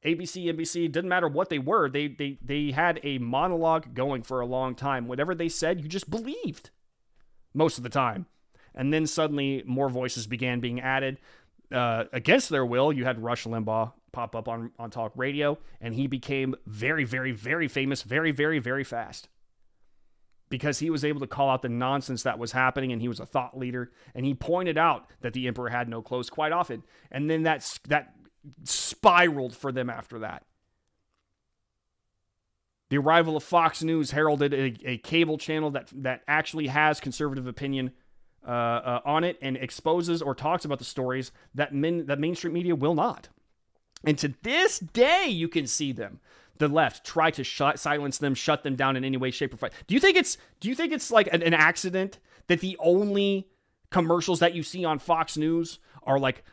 ABC, NBC, didn't matter what they were. They had a monologue going for a long time. Whatever they said, you just believed most of the time. And then suddenly more voices began being added. Against their will, you had Rush Limbaugh pop up on talk radio, and he became very, very, very famous very, very, very fast because he was able to call out the nonsense that was happening, and he was a thought leader, and he pointed out that the emperor had no clothes quite often. And then that spiraled for them after that. The arrival of Fox News heralded a cable channel that actually has conservative opinion on it and exposes or talks about the stories that mainstream media will not. And to this day, you can see them, the left, try to silence them, shut them down in any way, shape, or form. Do you think it's like an accident that the only commercials that you see on Fox News are like,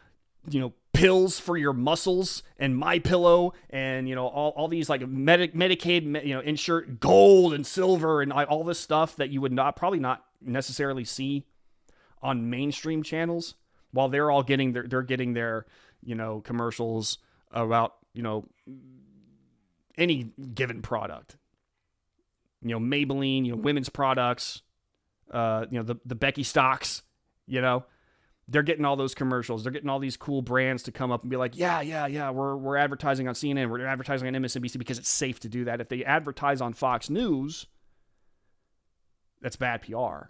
pills for your muscles and MyPillow and, all these like Medicaid, insured gold and silver and all this stuff that you would probably not necessarily see on mainstream channels, while they're all getting their commercials about, any given product, Maybelline, women's products, the Becky stocks, they're getting all those commercials. They're getting all these cool brands to come up and be like, yeah, we're advertising on CNN, we're advertising on MSNBC because it's safe to do that. If they advertise on Fox News, that's bad PR.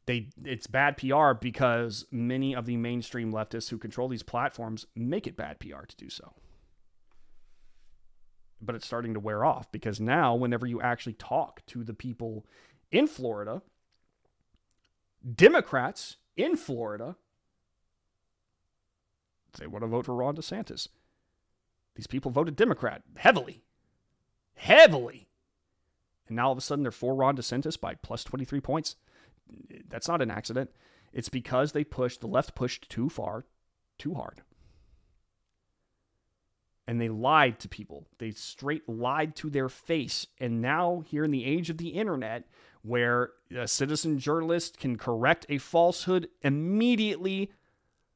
It's bad PR because many of the mainstream leftists who control these platforms make it bad PR to do so. But it's starting to wear off because now whenever you actually talk to the people in Florida, Democrats in Florida, they want to vote for Ron DeSantis. These people voted Democrat heavily. heavily. And now all of a sudden they're for Ron DeSantis by plus 23 points. That's not an accident. It's because the left pushed too far, too hard. And they lied to people. They straight lied to their face. And now, here in the age of the internet, where a citizen journalist can correct a falsehood immediately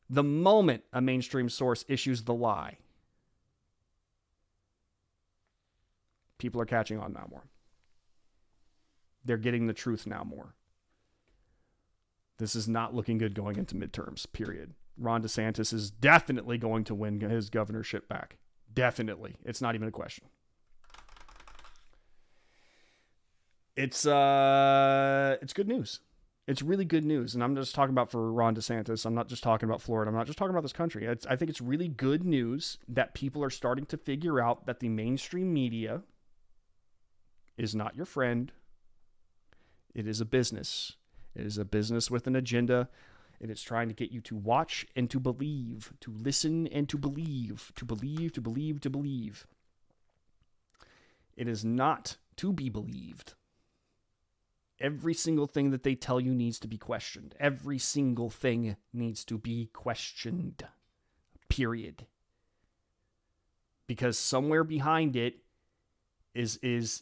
the moment a mainstream source issues the lie, people are catching on now more. They're getting the truth now more. This is not looking good going into midterms, period. Ron DeSantis is definitely going to win his governorship back. Definitely. It's not even a question. It's good news. It's really good news. And I'm just talking about for Ron DeSantis. I'm not just talking about Florida. I'm not just talking about this country. I think it's really good news that people are starting to figure out that the mainstream media is not your friend. It is a business. It is a business with an agenda. And it's trying to get you to watch and to believe, to listen and to believe, to believe, to believe, to believe. It is not to be believed. Every single thing that they tell you needs to be questioned. Every single thing needs to be questioned. Period. Because somewhere behind it is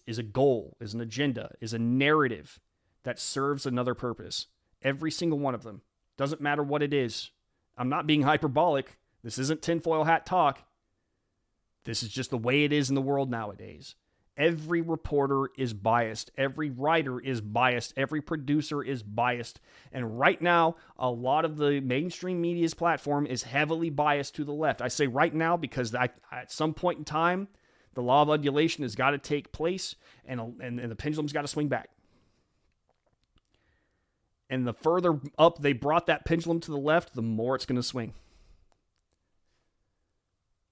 a goal, is an agenda, is a narrative that serves another purpose. Every single one of them. Doesn't matter what it is. I'm not being hyperbolic. This isn't tinfoil hat talk. This is just the way it is in the world nowadays. Every reporter is biased. Every writer is biased. Every producer is biased. And right now, a lot of the mainstream media's platform is heavily biased to the left. I say right now because at some point in time, the law of undulation has got to take place and the pendulum's got to swing back. And the further up they brought that pendulum to the left, the more it's going to swing.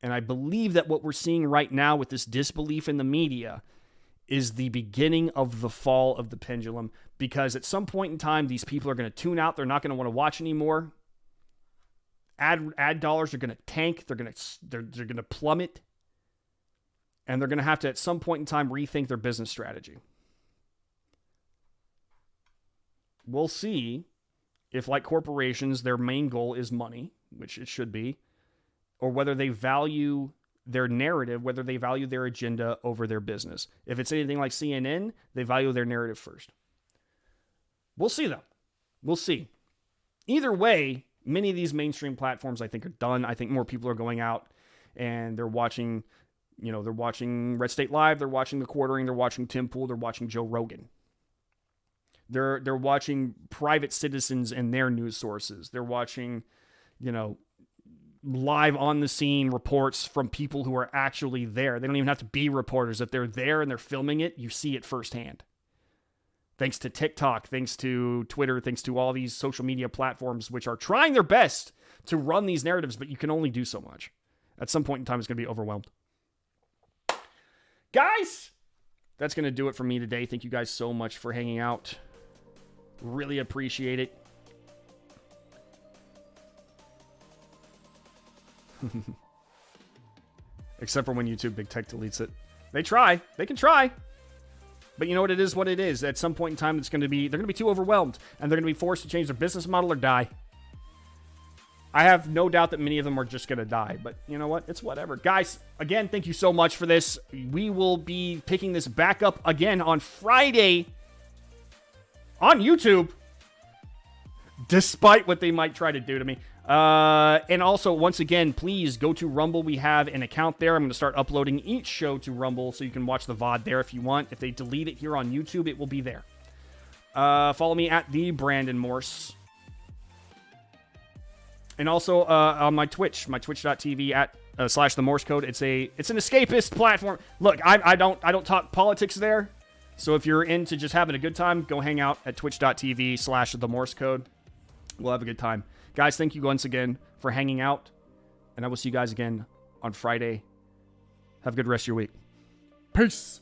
And I believe that what we're seeing right now with this disbelief in the media is the beginning of the fall of the pendulum. Because at some point in time, these people are going to tune out. They're not going to want to watch anymore. Ad dollars are going to tank. They're going to plummet. And they're going to have to, at some point in time, rethink their business strategy. We'll see if, like corporations, their main goal is money, which it should be, or whether they value their narrative, whether they value their agenda over their business. If it's anything like CNN, they value their narrative first. We'll see, though. We'll see. Either way, many of these mainstream platforms, I think, are done. I think more people are going out and they're watching, they're watching Red State Live, they're watching The Quartering, they're watching Tim Pool, they're watching Joe Rogan. They're watching private citizens and their news sources. They're watching, live on the scene reports from people who are actually there. They don't even have to be reporters. If they're there and they're filming it, you see it firsthand. Thanks to TikTok, thanks to Twitter, thanks to all these social media platforms, which are trying their best to run these narratives, but you can only do so much. At some point in time, it's going to be overwhelmed. Guys, that's going to do it for me today. Thank you guys so much for hanging out. Really appreciate it. Except for when YouTube Big Tech deletes it. They try. They can try. But you know what it is? What it is. At some point in time, they're going to be too overwhelmed. And they're going to be forced to change their business model or die. I have no doubt that many of them are just going to die. But you know what? It's whatever. Guys, again, thank you so much for this. We will be picking this back up again on Friday on YouTube, despite what they might try to do to me. And also, once again, please go to Rumble. We have an account there. I'm going to start uploading each show to Rumble so you can watch the VOD there if you want. If they delete it here on YouTube, it will be there. Follow me at the Brandon Morse. And also on my Twitch, my twitch.tv at / the Morse code. It's an escapist platform. Look, I don't talk politics there. So if you're into just having a good time, go hang out at twitch.tv / the Morse code. We'll have a good time. Guys, thank you once again for hanging out. And I will see you guys again on Friday. Have a good rest of your week. Peace.